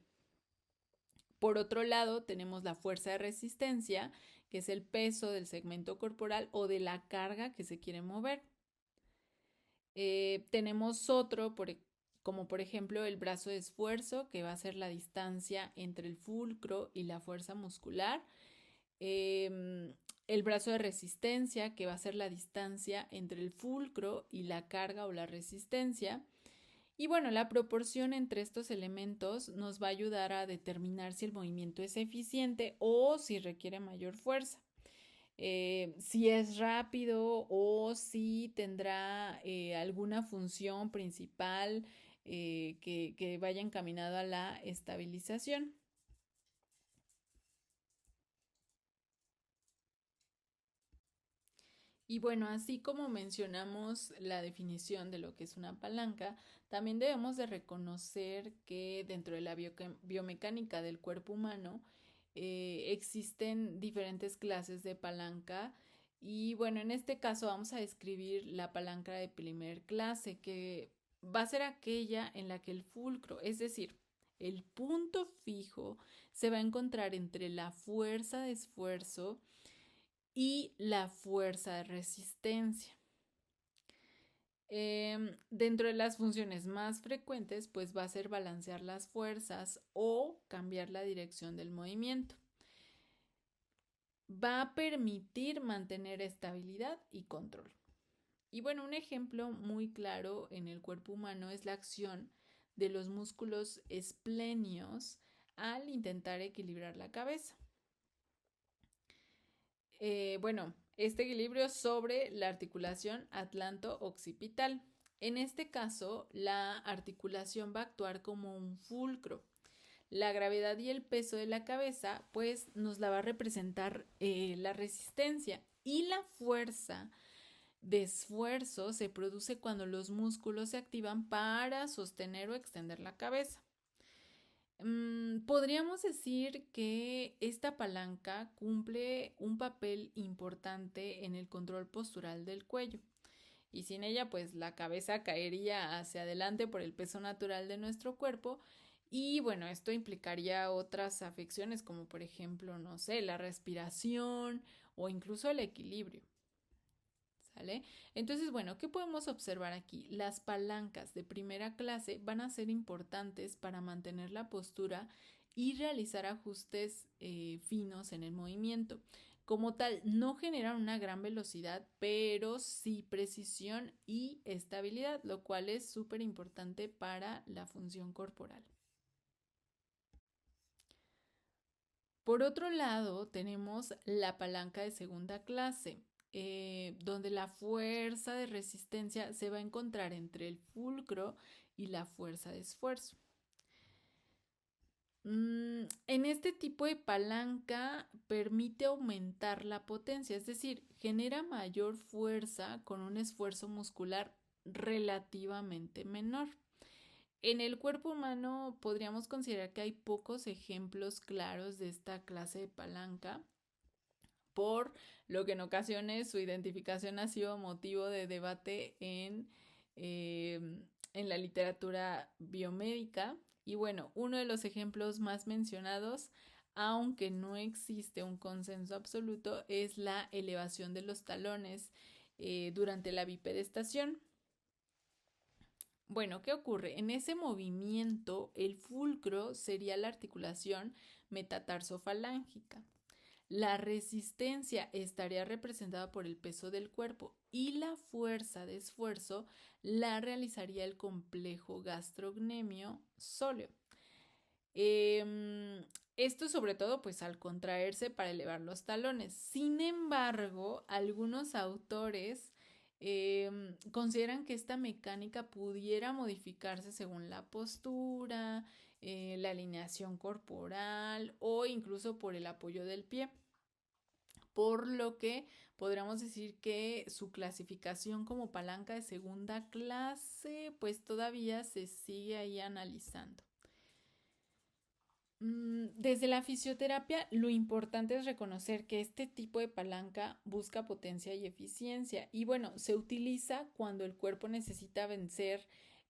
Por otro lado, tenemos la fuerza de resistencia, que es el peso del segmento corporal o de la carga que se quiere mover. Tenemos otro, como por ejemplo el brazo de esfuerzo, que va a ser la distancia entre el fulcro y la fuerza muscular. El brazo de resistencia, que va a ser la distancia entre el fulcro y la carga o la resistencia. Y bueno, la proporción entre estos elementos nos va a ayudar a determinar si el movimiento es eficiente o si requiere mayor fuerza. Si es rápido o si tendrá alguna función principal que vaya encaminado a la estabilización. Y bueno, así como mencionamos la definición de lo que es una palanca, también debemos de reconocer que dentro de la biomecánica del cuerpo humano existen diferentes clases de palanca y bueno, en este caso vamos a describir la palanca de primer clase, que va a ser aquella en la que el fulcro, es decir, el punto fijo, se va a encontrar entre la fuerza de esfuerzo y la fuerza de resistencia. Dentro de las funciones más frecuentes, pues va a ser balancear las fuerzas o cambiar la dirección del movimiento. Va a permitir mantener estabilidad y control. Y bueno, un ejemplo muy claro en el cuerpo humano es la acción de los músculos esplenios al intentar equilibrar la cabeza. Bueno, este equilibrio sobre la articulación atlanto-occipital. En este caso, la articulación va a actuar como un fulcro. La gravedad y el peso de la cabeza, pues, nos la va a representar la resistencia y la fuerza de esfuerzo se produce cuando los músculos se activan para sostener o extender la cabeza. Podríamos decir que esta palanca cumple un papel importante en el control postural del cuello y sin ella pues la cabeza caería hacia adelante por el peso natural de nuestro cuerpo y bueno, esto implicaría otras afecciones como por ejemplo, no sé, la respiración o incluso el equilibrio. ¿Sale? Entonces, bueno, ¿qué podemos observar aquí? Las palancas de primera clase van a ser importantes para mantener la postura y realizar ajustes finos en el movimiento. Como tal, no generan una gran velocidad, pero sí precisión y estabilidad, lo cual es súper importante para la función corporal. Por otro lado, tenemos la palanca de segunda clase, donde la fuerza de resistencia se va a encontrar entre el fulcro y la fuerza de esfuerzo. En este tipo de palanca permite aumentar la potencia, es decir, genera mayor fuerza con un esfuerzo muscular relativamente menor. En el cuerpo humano podríamos considerar que hay pocos ejemplos claros de esta clase de palanca, por lo que en ocasiones su identificación ha sido motivo de debate en la literatura biomédica. Y bueno, uno de los ejemplos más mencionados, aunque no existe un consenso absoluto, es la elevación de los talones durante la bipedestación. Bueno, ¿qué ocurre? En ese movimiento, el fulcro sería la articulación metatarsofalángica. La resistencia estaría representada por el peso del cuerpo y la fuerza de esfuerzo la realizaría el complejo gastrocnemio sóleo. Esto sobre todo pues al contraerse para elevar los talones. Sin embargo, algunos autores consideran que esta mecánica pudiera modificarse según la postura, la alineación corporal o incluso por el apoyo del pie. Por lo que podríamos decir que su clasificación como palanca de segunda clase pues todavía se sigue ahí analizando. Desde la fisioterapia, lo importante es reconocer que este tipo de palanca busca potencia y eficiencia y bueno, se utiliza cuando el cuerpo necesita vencer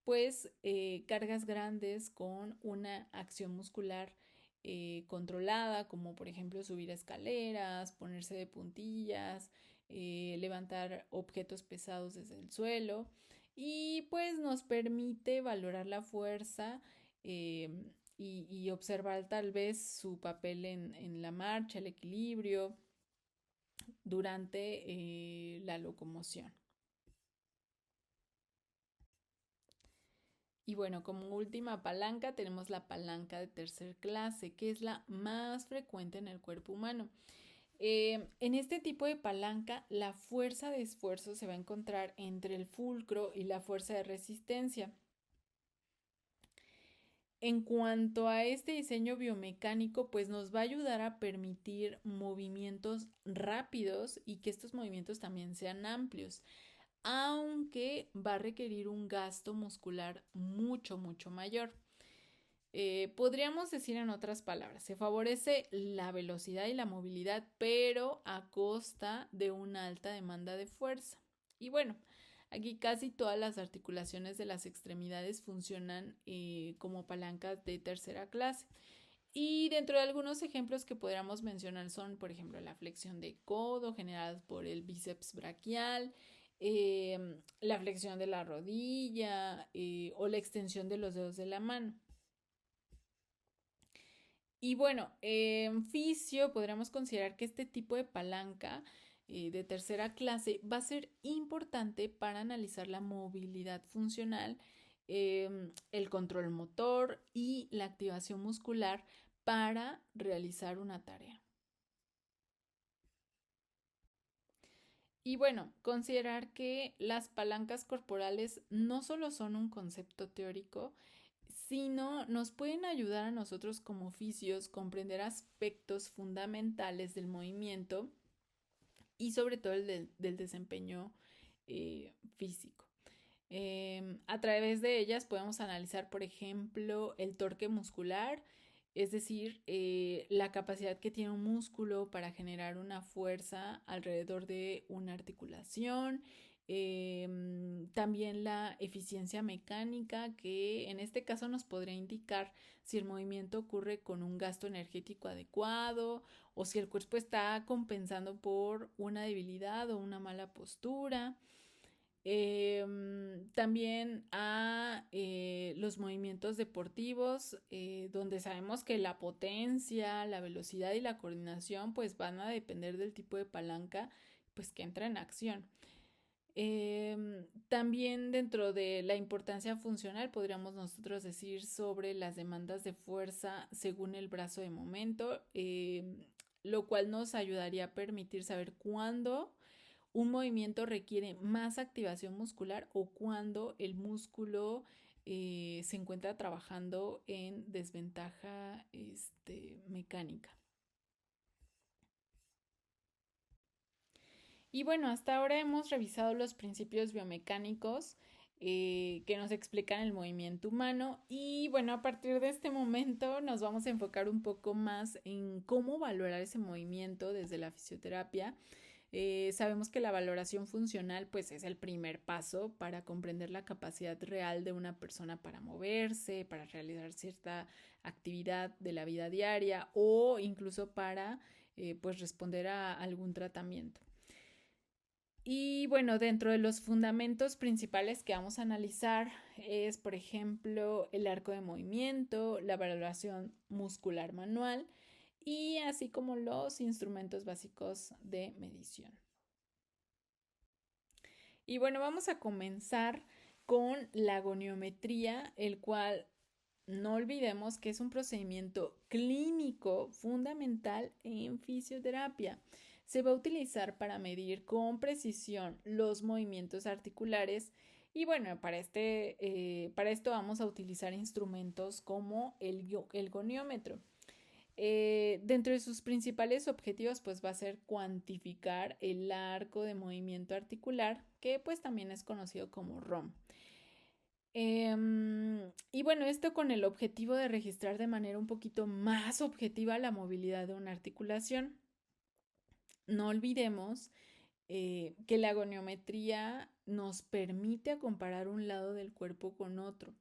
pues cargas grandes con una acción muscular controlada, como por ejemplo subir escaleras, ponerse de puntillas, levantar objetos pesados desde el suelo y pues nos permite valorar la fuerza y observar tal vez su papel en la marcha, el equilibrio durante la locomoción. Y bueno, como última palanca tenemos la palanca de tercer clase, que es la más frecuente en el cuerpo humano. En este tipo de palanca, la fuerza de esfuerzo se va a encontrar entre el fulcro y la fuerza de resistencia. En cuanto a este diseño biomecánico, pues nos va a ayudar a permitir movimientos rápidos y que estos movimientos también sean amplios, aunque va a requerir un gasto muscular mucho mayor. Podríamos decir en otras palabras, se favorece la velocidad y la movilidad, pero a costa de una alta demanda de fuerza. Y bueno, aquí casi todas las articulaciones de las extremidades funcionan como palancas de tercera clase. Y dentro de algunos ejemplos que podríamos mencionar son, por ejemplo, la flexión de codo generada por el bíceps braquial, la flexión de la rodilla o la extensión de los dedos de la mano. Y bueno, en fisio podríamos considerar que este tipo de palanca de tercera clase va a ser importante para analizar la movilidad funcional, el control motor y la activación muscular para realizar una tarea. Y bueno, considerar que las palancas corporales no solo son un concepto teórico, sino nos pueden ayudar a nosotros como fisios comprender aspectos fundamentales del movimiento y sobre todo del desempeño físico. A través de ellas podemos analizar, por ejemplo, el torque muscular, es decir, la capacidad que tiene un músculo para generar una fuerza alrededor de una articulación, también la eficiencia mecánica, que en este caso nos podría indicar si el movimiento ocurre con un gasto energético adecuado o si el cuerpo está compensando por una debilidad o una mala postura. También a los movimientos deportivos, donde sabemos que la potencia, la velocidad y la coordinación pues van a depender del tipo de palanca pues que entra en acción. También dentro de la importancia funcional podríamos nosotros decir sobre las demandas de fuerza según el brazo de momento, lo cual nos ayudaría a permitir saber cuándo un movimiento requiere más activación muscular o cuando el músculo se encuentra trabajando en desventaja mecánica. Y bueno, hasta ahora hemos revisado los principios biomecánicos que nos explican el movimiento humano y bueno, a partir de este momento nos vamos a enfocar un poco más en cómo valorar ese movimiento desde la fisioterapia. Sabemos que la valoración funcional pues es el primer paso para comprender la capacidad real de una persona para moverse, para realizar cierta actividad de la vida diaria o incluso para pues responder a algún tratamiento. Y bueno, dentro de los fundamentos principales que vamos a analizar es, por ejemplo, el arco de movimiento, la valoración muscular manual, y así como los instrumentos básicos de medición. Y bueno, vamos a comenzar con la goniometría, el cual no olvidemos que es un procedimiento clínico fundamental en fisioterapia. Se va a utilizar para medir con precisión los movimientos articulares y bueno, para esto vamos a utilizar instrumentos como el goniómetro. Dentro de sus principales objetivos, pues va a ser cuantificar el arco de movimiento articular, que pues también es conocido como ROM. Y bueno, esto con el objetivo de registrar de manera un poquito más objetiva la movilidad de una articulación. No olvidemos que la goniometría nos permite comparar un lado del cuerpo con otro.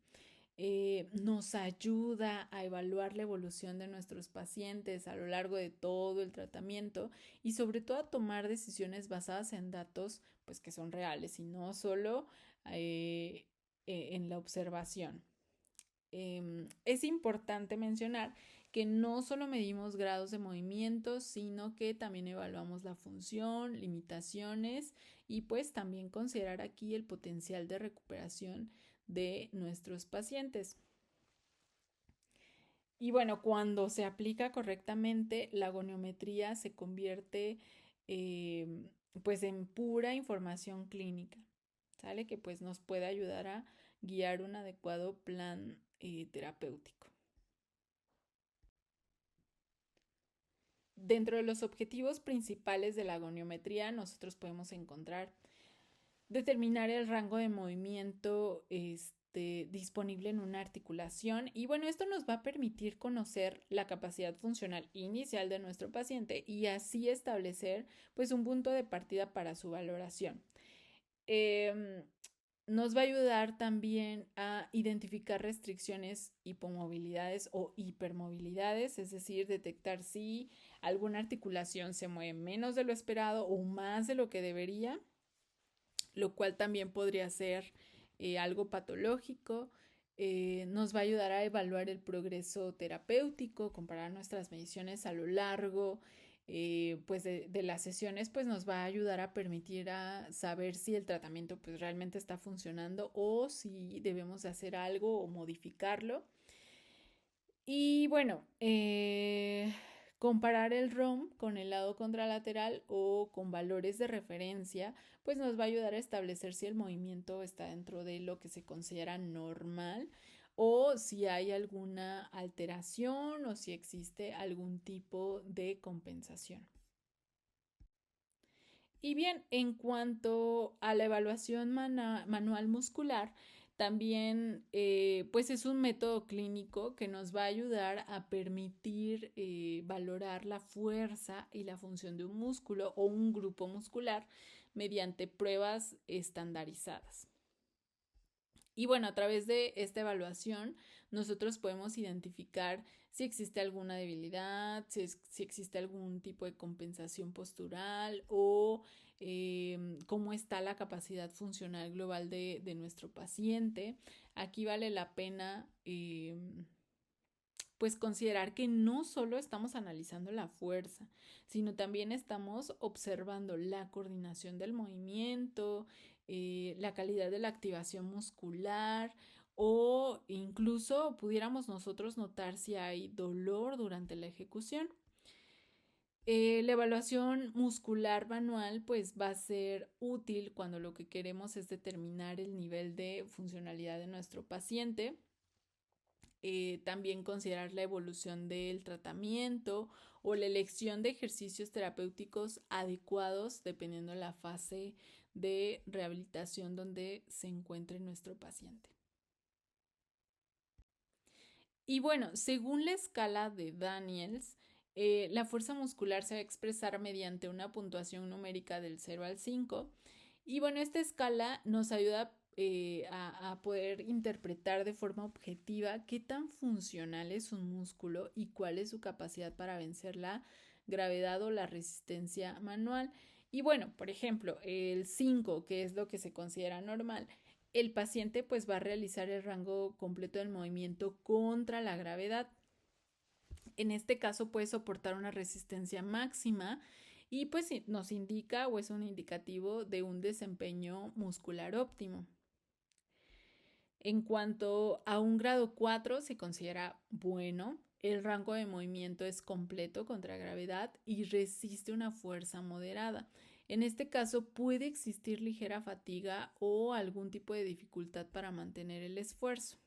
Nos ayuda a evaluar la evolución de nuestros pacientes a lo largo de todo el tratamiento y sobre todo a tomar decisiones basadas en datos pues, que son reales y no solo en la observación. Es importante mencionar que no solo medimos grados de movimiento, sino que también evaluamos la función, limitaciones y pues también considerar aquí el potencial de recuperación de nuestros pacientes. Y bueno, cuando se aplica correctamente, la goniometría se convierte pues en pura información clínica, ¿sale? Que pues nos puede ayudar a guiar un adecuado plan terapéutico. Dentro de los objetivos principales de la goniometría, nosotros podemos encontrar determinar el rango de movimiento disponible en una articulación y bueno, esto nos va a permitir conocer la capacidad funcional inicial de nuestro paciente y así establecer pues un punto de partida para su valoración. Nos va a ayudar también a identificar restricciones, hipomovilidades o hipermovilidades, es decir, detectar si alguna articulación se mueve menos de lo esperado o más de lo que debería, lo cual también podría ser algo patológico. Nos va a ayudar a evaluar el progreso terapéutico, comparar nuestras mediciones a lo largo pues de las sesiones, pues nos va a ayudar a permitir a saber si el tratamiento pues realmente está funcionando o si debemos de hacer algo o modificarlo. Y bueno, comparar el ROM con el lado contralateral o con valores de referencia, pues nos va a ayudar a establecer si el movimiento está dentro de lo que se considera normal o si hay alguna alteración o si existe algún tipo de compensación. Y bien, en cuanto a la evaluación manual muscular, también pues es un método clínico que nos va a ayudar a permitir valorar la fuerza y la función de un músculo o un grupo muscular mediante pruebas estandarizadas. Y bueno, a través de esta evaluación, nosotros podemos identificar si existe alguna debilidad, si existe algún tipo de compensación postural o cómo está la capacidad funcional global de nuestro paciente. Aquí vale la pena pues considerar que no solo estamos analizando la fuerza, sino también estamos observando la coordinación del movimiento, la calidad de la activación muscular o incluso pudiéramos nosotros notar si hay dolor durante la ejecución. La evaluación muscular manual pues va a ser útil cuando lo que queremos es determinar el nivel de funcionalidad de nuestro paciente. También considerar la evolución del tratamiento o la elección de ejercicios terapéuticos adecuados dependiendo de la fase de rehabilitación donde se encuentre nuestro paciente. Y bueno, según la escala de Daniels, la fuerza muscular se va a expresar mediante una puntuación numérica del 0 al 5. Y bueno, esta escala nos ayuda a poder interpretar de forma objetiva qué tan funcional es un músculo y cuál es su capacidad para vencer la gravedad o la resistencia manual. Y bueno, por ejemplo, el 5, que es lo que se considera normal, el paciente pues va a realizar el rango completo del movimiento contra la gravedad. En este caso puede soportar una resistencia máxima y pues nos indica o es un indicativo de un desempeño muscular óptimo. En cuanto a un grado 4 se considera bueno, el rango de movimiento es completo contra gravedad y resiste una fuerza moderada. En este caso puede existir ligera fatiga o algún tipo de dificultad para mantener el esfuerzo.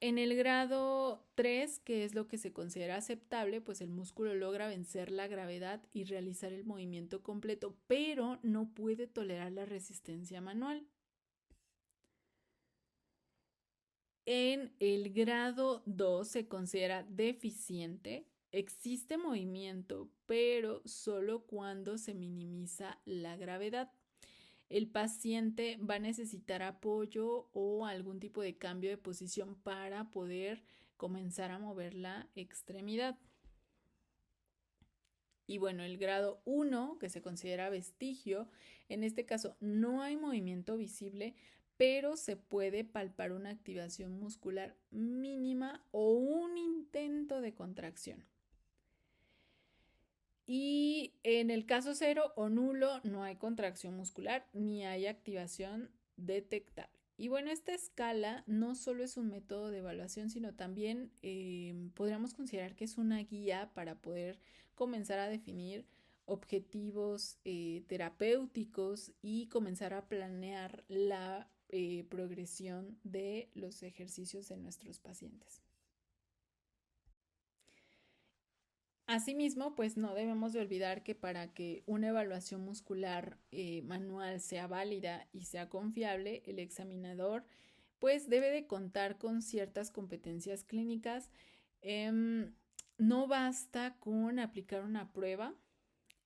En el grado 3, que es lo que se considera aceptable, pues el músculo logra vencer la gravedad y realizar el movimiento completo, pero no puede tolerar la resistencia manual. En el grado 2 se considera deficiente. Existe movimiento, pero solo cuando se minimiza la gravedad. El paciente va a necesitar apoyo o algún tipo de cambio de posición para poder comenzar a mover la extremidad. Y bueno, el grado 1, que se considera vestigio, en este caso no hay movimiento visible, pero se puede palpar una activación muscular mínima o un intento de contracción. Y en el caso 0 o nulo no hay contracción muscular ni hay activación detectable. Y bueno, esta escala no solo es un método de evaluación, sino también podríamos considerar que es una guía para poder comenzar a definir objetivos terapéuticos y comenzar a planear la progresión de los ejercicios de nuestros pacientes. Asimismo, pues no debemos de olvidar que para que una evaluación muscular manual sea válida y sea confiable, el examinador pues debe de contar con ciertas competencias clínicas. No basta con aplicar una prueba,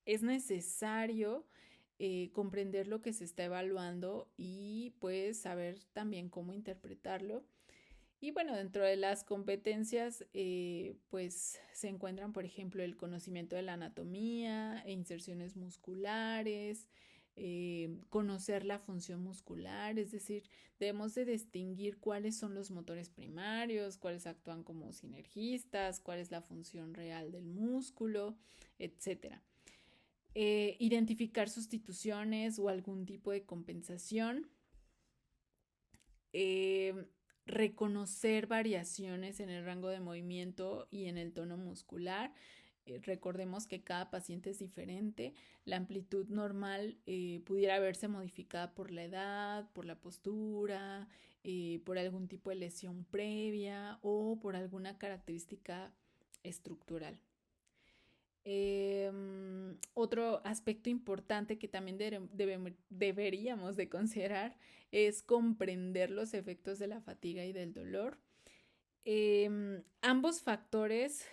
es necesario comprender lo que se está evaluando y pues saber también cómo interpretarlo. Y bueno, dentro de las competencias, pues se encuentran, por ejemplo, el conocimiento de la anatomía e inserciones musculares, conocer la función muscular, es decir, debemos de distinguir cuáles son los motores primarios, cuáles actúan como sinergistas, cuál es la función real del músculo, etcétera. Identificar sustituciones o algún tipo de compensación. Eh, reconocer variaciones en el rango de movimiento y en el tono muscular. Recordemos que cada paciente es diferente. La amplitud normal pudiera verse modificada por la edad, por la postura, por algún tipo de lesión previa o por alguna característica estructural. Otro aspecto importante que también deberíamos de considerar es comprender los efectos de la fatiga y del dolor. Ambos factores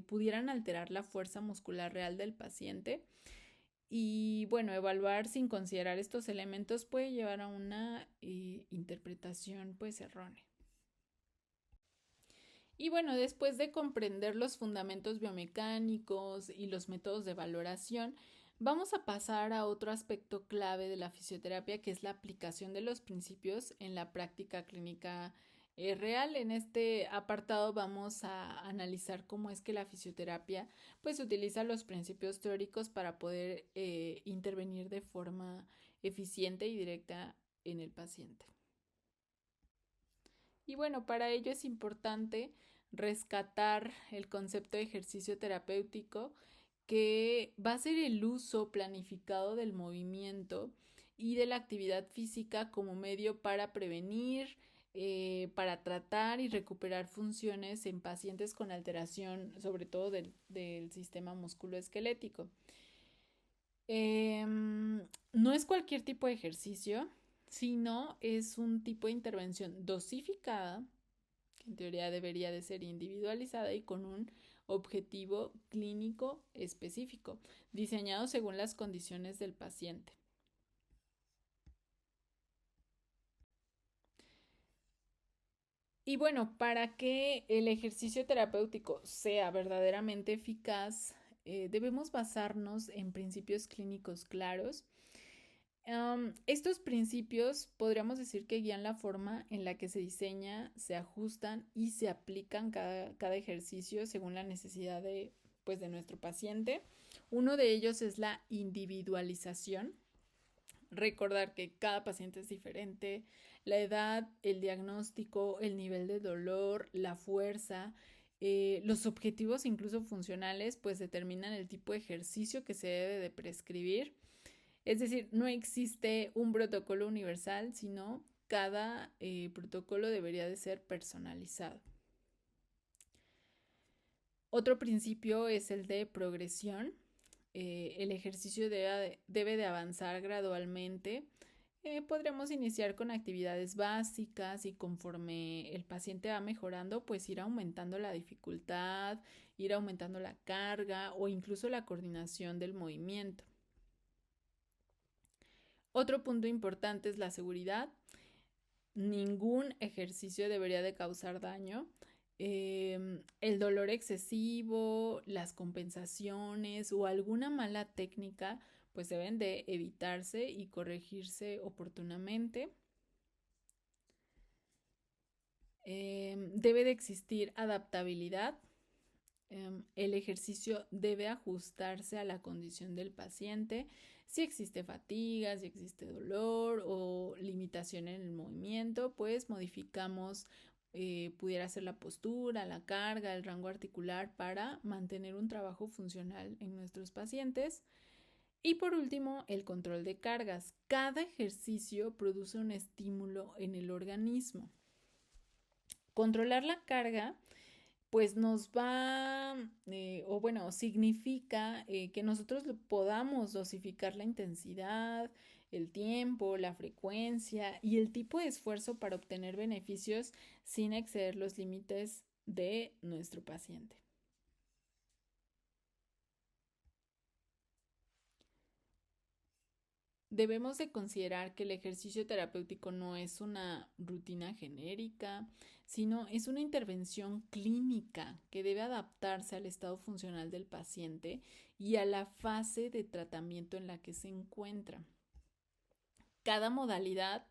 pudieran alterar la fuerza muscular real del paciente y bueno, evaluar sin considerar estos elementos puede llevar a una interpretación pues errónea. Y bueno, después de comprender los fundamentos biomecánicos y los métodos de valoración, vamos a pasar a otro aspecto clave de la fisioterapia, que es la aplicación de los principios en la práctica clínica real. En este apartado vamos a analizar cómo es que la fisioterapia pues utiliza los principios teóricos para poder intervenir de forma eficiente y directa en el paciente. Y bueno, para ello es importante rescatar el concepto de ejercicio terapéutico, que va a ser el uso planificado del movimiento y de la actividad física como medio para prevenir, para tratar y recuperar funciones en pacientes con alteración, sobre todo del sistema musculoesquelético. No es cualquier tipo de ejercicio, sino es un tipo de intervención dosificada, que en teoría debería de ser individualizada y con un objetivo clínico específico, diseñado según las condiciones del paciente. Y bueno, para que el ejercicio terapéutico sea verdaderamente eficaz, debemos basarnos en principios clínicos claros. Estos principios podríamos decir que guían la forma en la que se diseña, se ajustan y se aplican cada ejercicio según la necesidad pues, de nuestro paciente. Uno de ellos es la individualización. Recordar que cada paciente es diferente, la edad, el diagnóstico, el nivel de dolor, la fuerza, los objetivos incluso funcionales, pues determinan el tipo de ejercicio que se debe de prescribir. Es decir, no existe un protocolo universal, sino cada protocolo debería de ser personalizado. Otro principio es el de progresión. El ejercicio debe de avanzar gradualmente. Podremos iniciar con actividades básicas y conforme el paciente va mejorando, pues ir aumentando la dificultad, ir aumentando la carga o incluso la coordinación del movimiento. Otro punto importante es la seguridad. Ningún ejercicio debería de causar daño. El dolor excesivo, las compensaciones o alguna mala técnica pues deben de evitarse y corregirse oportunamente. Debe de existir adaptabilidad. El ejercicio debe ajustarse a la condición del paciente. Si existe fatiga, si existe dolor o limitación en el movimiento, pues modificamos, pudiera ser la postura, la carga, el rango articular para mantener un trabajo funcional en nuestros pacientes. Y por último, el control de cargas. Cada ejercicio produce un estímulo en el organismo. Controlar la carga pues nos va, significa que nosotros podamos dosificar la intensidad, el tiempo, la frecuencia y el tipo de esfuerzo para obtener beneficios sin exceder los límites de nuestro paciente. Debemos de considerar que el ejercicio terapéutico no es una rutina genérica, sino es una intervención clínica que debe adaptarse al estado funcional del paciente y a la fase de tratamiento en la que se encuentra. Cada modalidad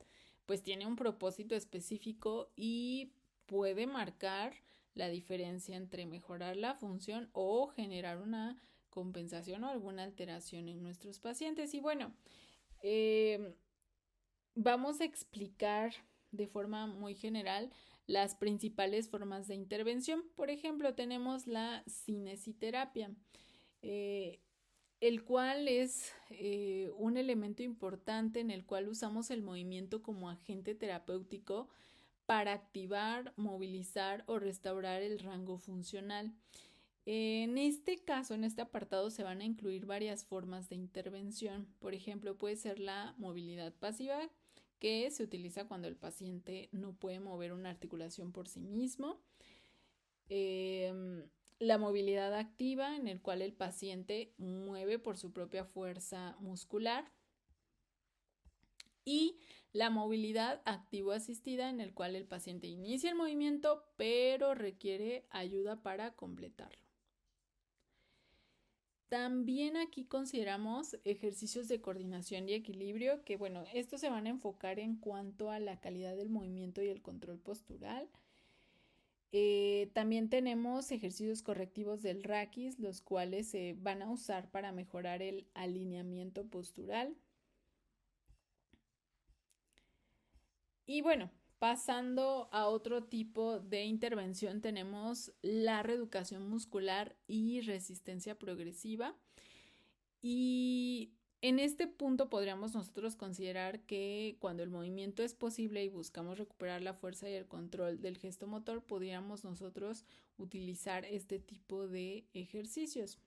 pues tiene un propósito específico y puede marcar la diferencia entre mejorar la función o generar una compensación o alguna alteración en nuestros pacientes. Y bueno, eh, vamos a explicar de forma muy general las principales formas de intervención. Por ejemplo, tenemos la cinesiterapia, eh, el cual es un elemento importante en el cual usamos el movimiento como agente terapéutico para activar, movilizar o restaurar el rango funcional. En este caso, en este apartado, se van a incluir varias formas de intervención. Por ejemplo, puede ser la movilidad pasiva, que se utiliza cuando el paciente no puede mover una articulación por sí mismo. La movilidad activa, en el cual el paciente mueve por su propia fuerza muscular. Y la movilidad activo-asistida, en el cual el paciente inicia el movimiento, pero requiere ayuda para completarlo. También aquí consideramos ejercicios de coordinación y equilibrio, que bueno, estos se van a enfocar en cuanto a la calidad del movimiento y el control postural. También tenemos ejercicios correctivos del raquis, los cuales se van a usar para mejorar el alineamiento postural. Y bueno, pasando a otro tipo de intervención, tenemos la reeducación muscular y resistencia progresiva. Y en este punto podríamos nosotros considerar que cuando el movimiento es posible y buscamos recuperar la fuerza y el control del gesto motor, podríamos nosotros utilizar este tipo de ejercicios.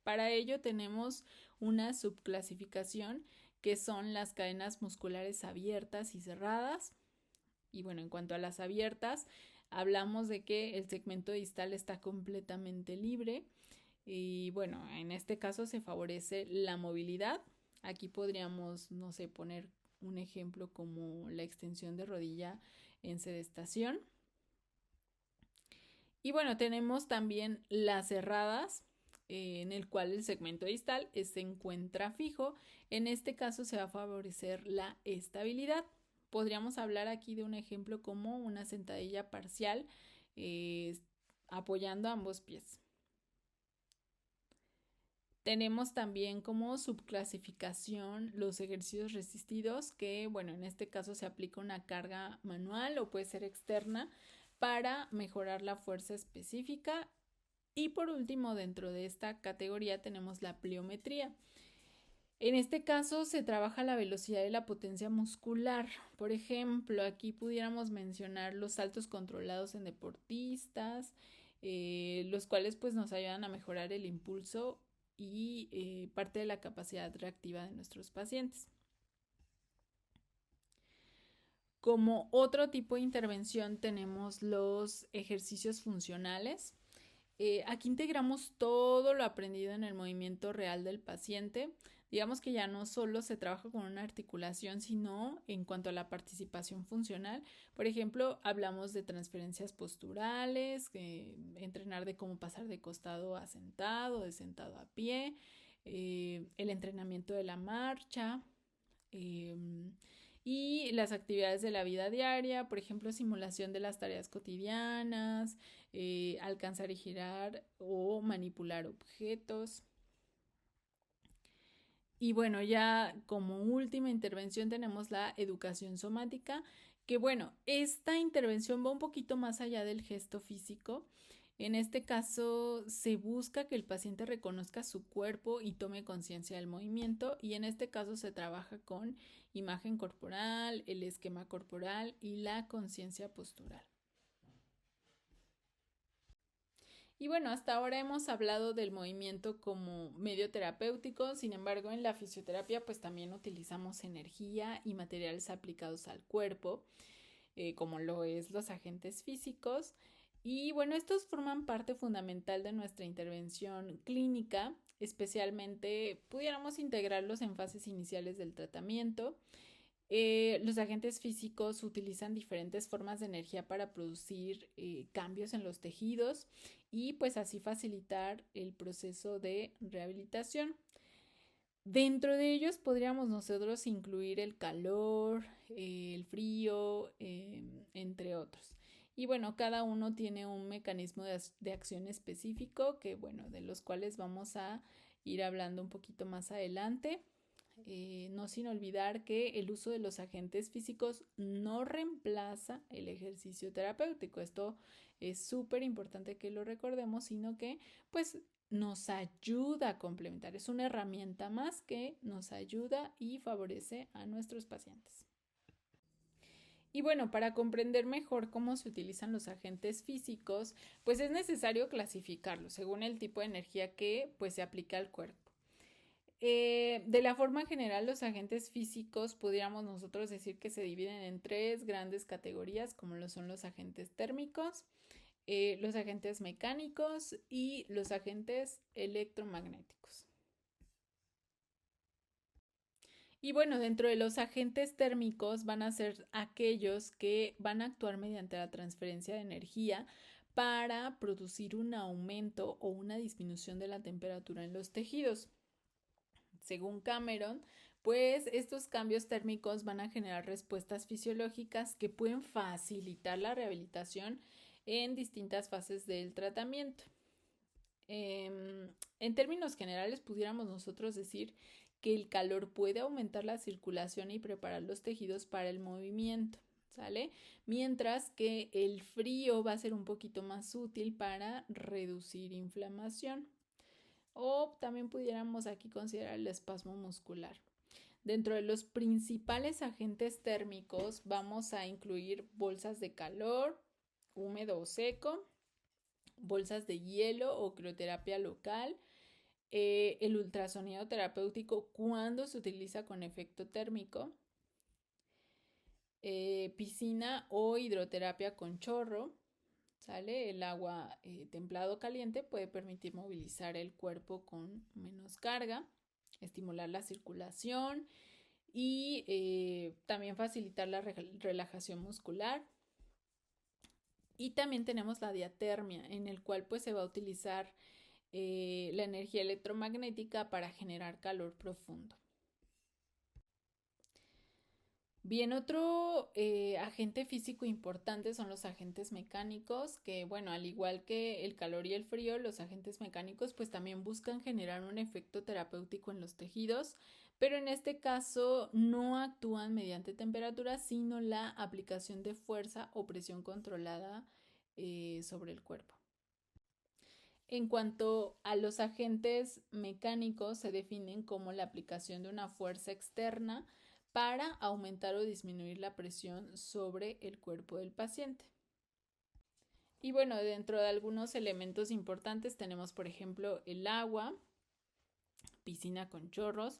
Para ello tenemos una subclasificación que son las cadenas musculares abiertas y cerradas. Y bueno, en cuanto a las abiertas, hablamos de que el segmento distal está completamente libre. Y bueno, en este caso se favorece la movilidad. Aquí podríamos, no sé, poner un ejemplo como la extensión de rodilla en sedestación. Y bueno, tenemos también las cerradas, en el cual el segmento distal se encuentra fijo. En este caso se va a favorecer la estabilidad. Podríamos hablar aquí de un ejemplo como una sentadilla parcial apoyando ambos pies. Tenemos también como subclasificación los ejercicios resistidos, que bueno, en este caso se aplica una carga manual o puede ser externa para mejorar la fuerza específica. Y por último, dentro de esta categoría tenemos la pliometría. En este caso se trabaja la velocidad y la potencia muscular. Por ejemplo, aquí pudiéramos mencionar los saltos controlados en deportistas, los cuales pues nos ayudan a mejorar el impulso y parte de la capacidad reactiva de nuestros pacientes. Como otro tipo de intervención tenemos los ejercicios funcionales. Aquí integramos todo lo aprendido en el movimiento real del paciente. Digamos que ya no solo se trabaja con una articulación, sino en cuanto a la participación funcional. Por ejemplo, hablamos de transferencias posturales, entrenar de cómo pasar de costado a sentado, de sentado a pie, el entrenamiento de la marcha, y las actividades de la vida diaria, por ejemplo, simulación de las tareas cotidianas, alcanzar y girar o manipular objetos. Y bueno, ya como última intervención tenemos la educación somática, que bueno, esta intervención va un poquito más allá del gesto físico. En este caso se busca que el paciente reconozca su cuerpo y tome conciencia del movimiento, y en este caso se trabaja con imagen corporal, el esquema corporal y la conciencia postural. Y bueno, hasta ahora hemos hablado del movimiento como medio terapéutico. Sin embargo, en la fisioterapia pues también utilizamos energía y materiales aplicados al cuerpo, como lo es los agentes físicos. Y bueno, estos forman parte fundamental de nuestra intervención clínica, especialmente pudiéramos integrarlos en fases iniciales del tratamiento. Los agentes físicos utilizan diferentes formas de energía para producir cambios en los tejidos y pues así facilitar el proceso de rehabilitación. Dentro de ellos podríamos nosotros incluir el calor, el frío, entre otros. Y bueno, cada uno tiene un mecanismo de acción específico que bueno, de los cuales vamos a ir hablando un poquito más adelante. No sin olvidar que el uso de los agentes físicos no reemplaza el ejercicio terapéutico. Esto es súper importante que lo recordemos, sino que pues nos ayuda a complementar. Es una herramienta más que nos ayuda y favorece a nuestros pacientes. Y bueno, para comprender mejor cómo se utilizan los agentes físicos, pues es necesario clasificarlos según el tipo de energía que pues se aplica al cuerpo. De la forma general, los agentes físicos pudiéramos nosotros decir que se dividen en tres grandes categorías, como lo son los agentes térmicos, los agentes mecánicos y los agentes electromagnéticos. Y bueno, dentro de los agentes térmicos van a ser aquellos que van a actuar mediante la transferencia de energía para producir un aumento o una disminución de la temperatura en los tejidos. Según Cameron, pues estos cambios térmicos van a generar respuestas fisiológicas que pueden facilitar la rehabilitación en distintas fases del tratamiento. En términos generales, pudiéramos nosotros decir que el calor puede aumentar la circulación y preparar los tejidos para el movimiento, ¿sale? Mientras que el frío va a ser un poquito más útil para reducir inflamación. O también pudiéramos aquí considerar el espasmo muscular. Dentro de los principales agentes térmicos vamos a incluir bolsas de calor, húmedo o seco, bolsas de hielo o crioterapia local, el ultrasonido terapéutico cuando se utiliza con efecto térmico, piscina o hidroterapia con chorro, ¿sale? El agua templado caliente puede permitir movilizar el cuerpo con menos carga, estimular la circulación y también facilitar la relajación muscular. Y también tenemos la diatermia, en el cual pues se va a utilizar la energía electromagnética para generar calor profundo. Bien, otro agente físico importante son los agentes mecánicos, que bueno, al igual que el calor y el frío, los agentes mecánicos pues también buscan generar un efecto terapéutico en los tejidos, pero en este caso no actúan mediante temperatura, sino la aplicación de fuerza o presión controlada sobre el cuerpo. En cuanto a los agentes mecánicos, se definen como la aplicación de una fuerza externa para aumentar o disminuir la presión sobre el cuerpo del paciente. Y bueno, dentro de algunos elementos importantes tenemos, por ejemplo, el agua, piscina con chorros.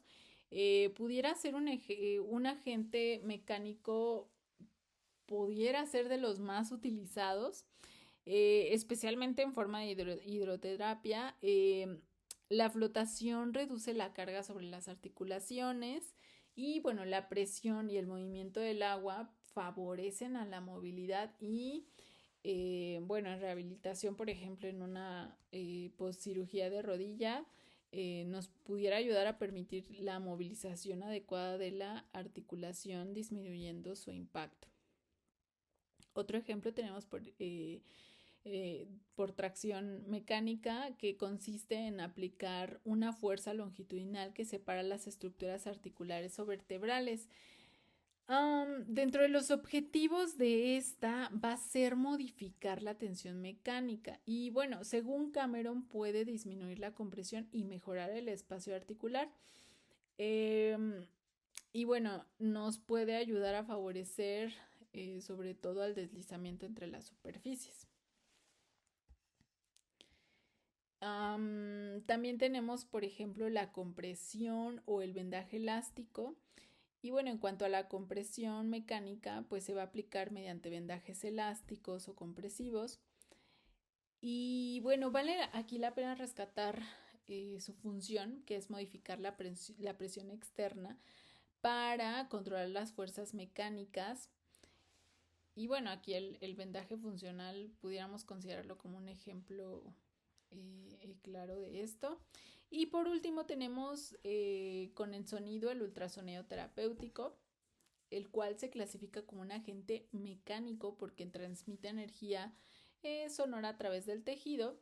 Pudiera ser un agente mecánico, pudiera ser de los más utilizados, especialmente en forma de hidroterapia. La flotación reduce la carga sobre las articulaciones y bueno, la presión y el movimiento del agua favorecen a la movilidad y bueno, en rehabilitación, por ejemplo, en una postcirugía de rodilla, nos pudiera ayudar a permitir la movilización adecuada de la articulación, disminuyendo su impacto. Otro ejemplo tenemos por tracción mecánica, que consiste en aplicar una fuerza longitudinal que separa las estructuras articulares o vertebrales. Dentro de los objetivos de esta va a ser modificar la tensión mecánica y bueno, según Cameron puede disminuir la compresión y mejorar el espacio articular. Y bueno, nos puede ayudar a favorecer sobre todo al deslizamiento entre las superficies. También tenemos, por ejemplo, la compresión o el vendaje elástico. Y bueno, en cuanto a la compresión mecánica, pues se va a aplicar mediante vendajes elásticos o compresivos. Y bueno, vale aquí la pena rescatar su función, que es modificar la presión externa para controlar las fuerzas mecánicas. Y bueno, aquí el vendaje funcional pudiéramos considerarlo como un ejemplo claro de esto. Y por último tenemos con el sonido el ultrasonido terapéutico, el cual se clasifica como un agente mecánico porque transmite energía sonora a través del tejido,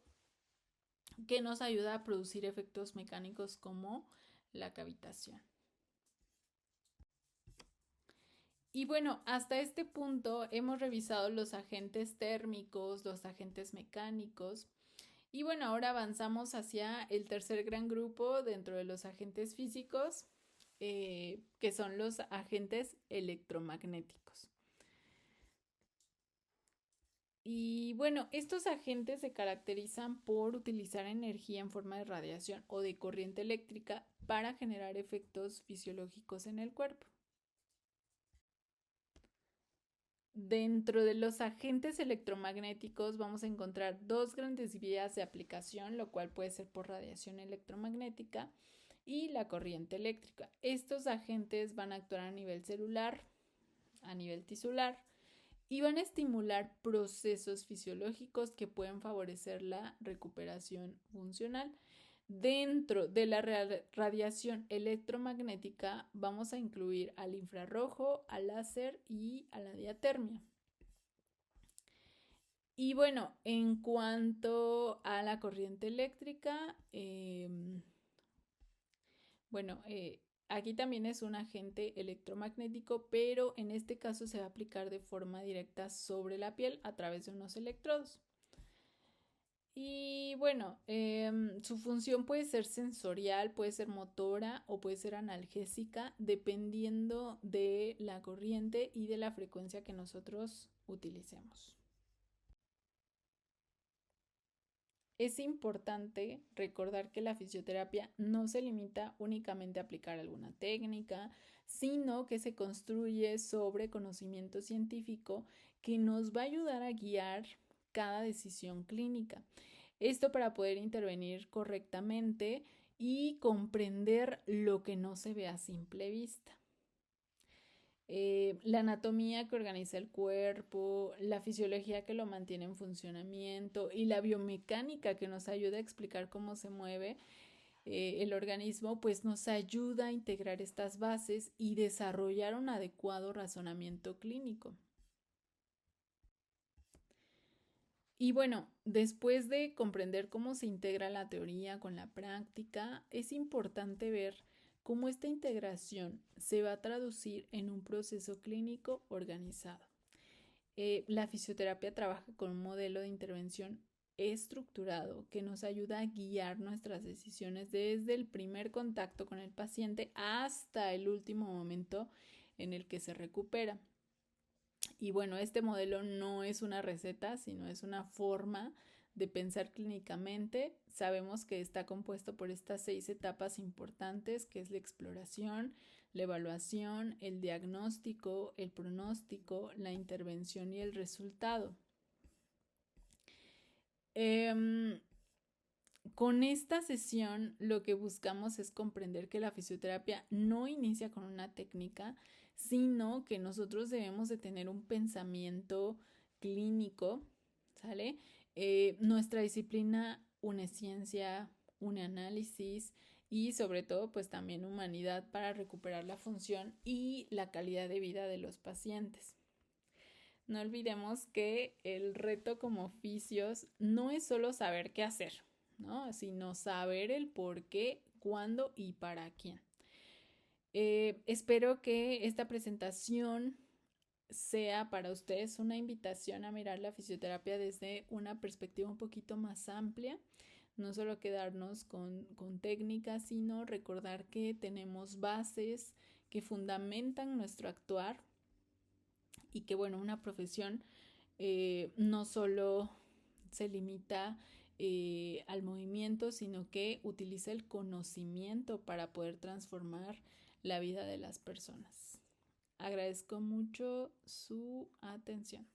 que nos ayuda a producir efectos mecánicos como la cavitación. Y bueno, hasta este punto hemos revisado los agentes térmicos, los agentes mecánicos. Y bueno, ahora avanzamos hacia el tercer gran grupo dentro de los agentes físicos, que son los agentes electromagnéticos. Y bueno, estos agentes se caracterizan por utilizar energía en forma de radiación o de corriente eléctrica para generar efectos fisiológicos en el cuerpo. Dentro de los agentes electromagnéticos vamos a encontrar dos grandes vías de aplicación, lo cual puede ser por radiación electromagnética y la corriente eléctrica. Estos agentes van a actuar a nivel celular, a nivel tisular y van a estimular procesos fisiológicos que pueden favorecer la recuperación funcional. Dentro de la radiación electromagnética vamos a incluir al infrarrojo, al láser y a la diatermia. Y bueno, en cuanto a la corriente eléctrica, aquí también es un agente electromagnético, pero en este caso se va a aplicar de forma directa sobre la piel a través de unos electrodos. Y bueno, su función puede ser sensorial, puede ser motora o puede ser analgésica, dependiendo de la corriente y de la frecuencia que nosotros utilicemos. Es importante recordar que la fisioterapia no se limita únicamente a aplicar alguna técnica, sino que se construye sobre conocimiento científico que nos va a ayudar a guiar cada decisión clínica. Esto para poder intervenir correctamente y comprender lo que no se ve a simple vista. la anatomía que organiza el cuerpo, la fisiología que lo mantiene en funcionamiento y la biomecánica que nos ayuda a explicar cómo se mueve el organismo, pues nos ayuda a integrar estas bases y desarrollar un adecuado razonamiento clínico. Y bueno, después de comprender cómo se integra la teoría con la práctica, es importante ver cómo esta integración se va a traducir en un proceso clínico organizado. La fisioterapia trabaja con un modelo de intervención estructurado que nos ayuda a guiar nuestras decisiones desde el primer contacto con el paciente hasta el último momento en el que se recupera. Y bueno, este modelo no es una receta, sino es una forma de pensar clínicamente. Sabemos que está compuesto por estas 6 etapas importantes, que es la exploración, la evaluación, el diagnóstico, el pronóstico, la intervención y el resultado. Con esta sesión lo que buscamos es comprender que la fisioterapia no inicia con una técnica, sino que nosotros debemos de tener un pensamiento clínico, ¿sale? Nuestra disciplina une ciencia, une análisis y sobre todo pues también humanidad para recuperar la función y la calidad de vida de los pacientes. No olvidemos que el reto como oficios no es solo saber qué hacer, ¿no? Sino saber el por qué, cuándo y para quién. Espero que esta presentación sea para ustedes una invitación a mirar la fisioterapia desde una perspectiva un poquito más amplia, no solo quedarnos con técnicas, sino recordar que tenemos bases que fundamentan nuestro actuar y que, bueno, una profesión no solo se limita al movimiento, sino que utiliza el conocimiento para poder transformar la vida de las personas. Agradezco mucho su atención.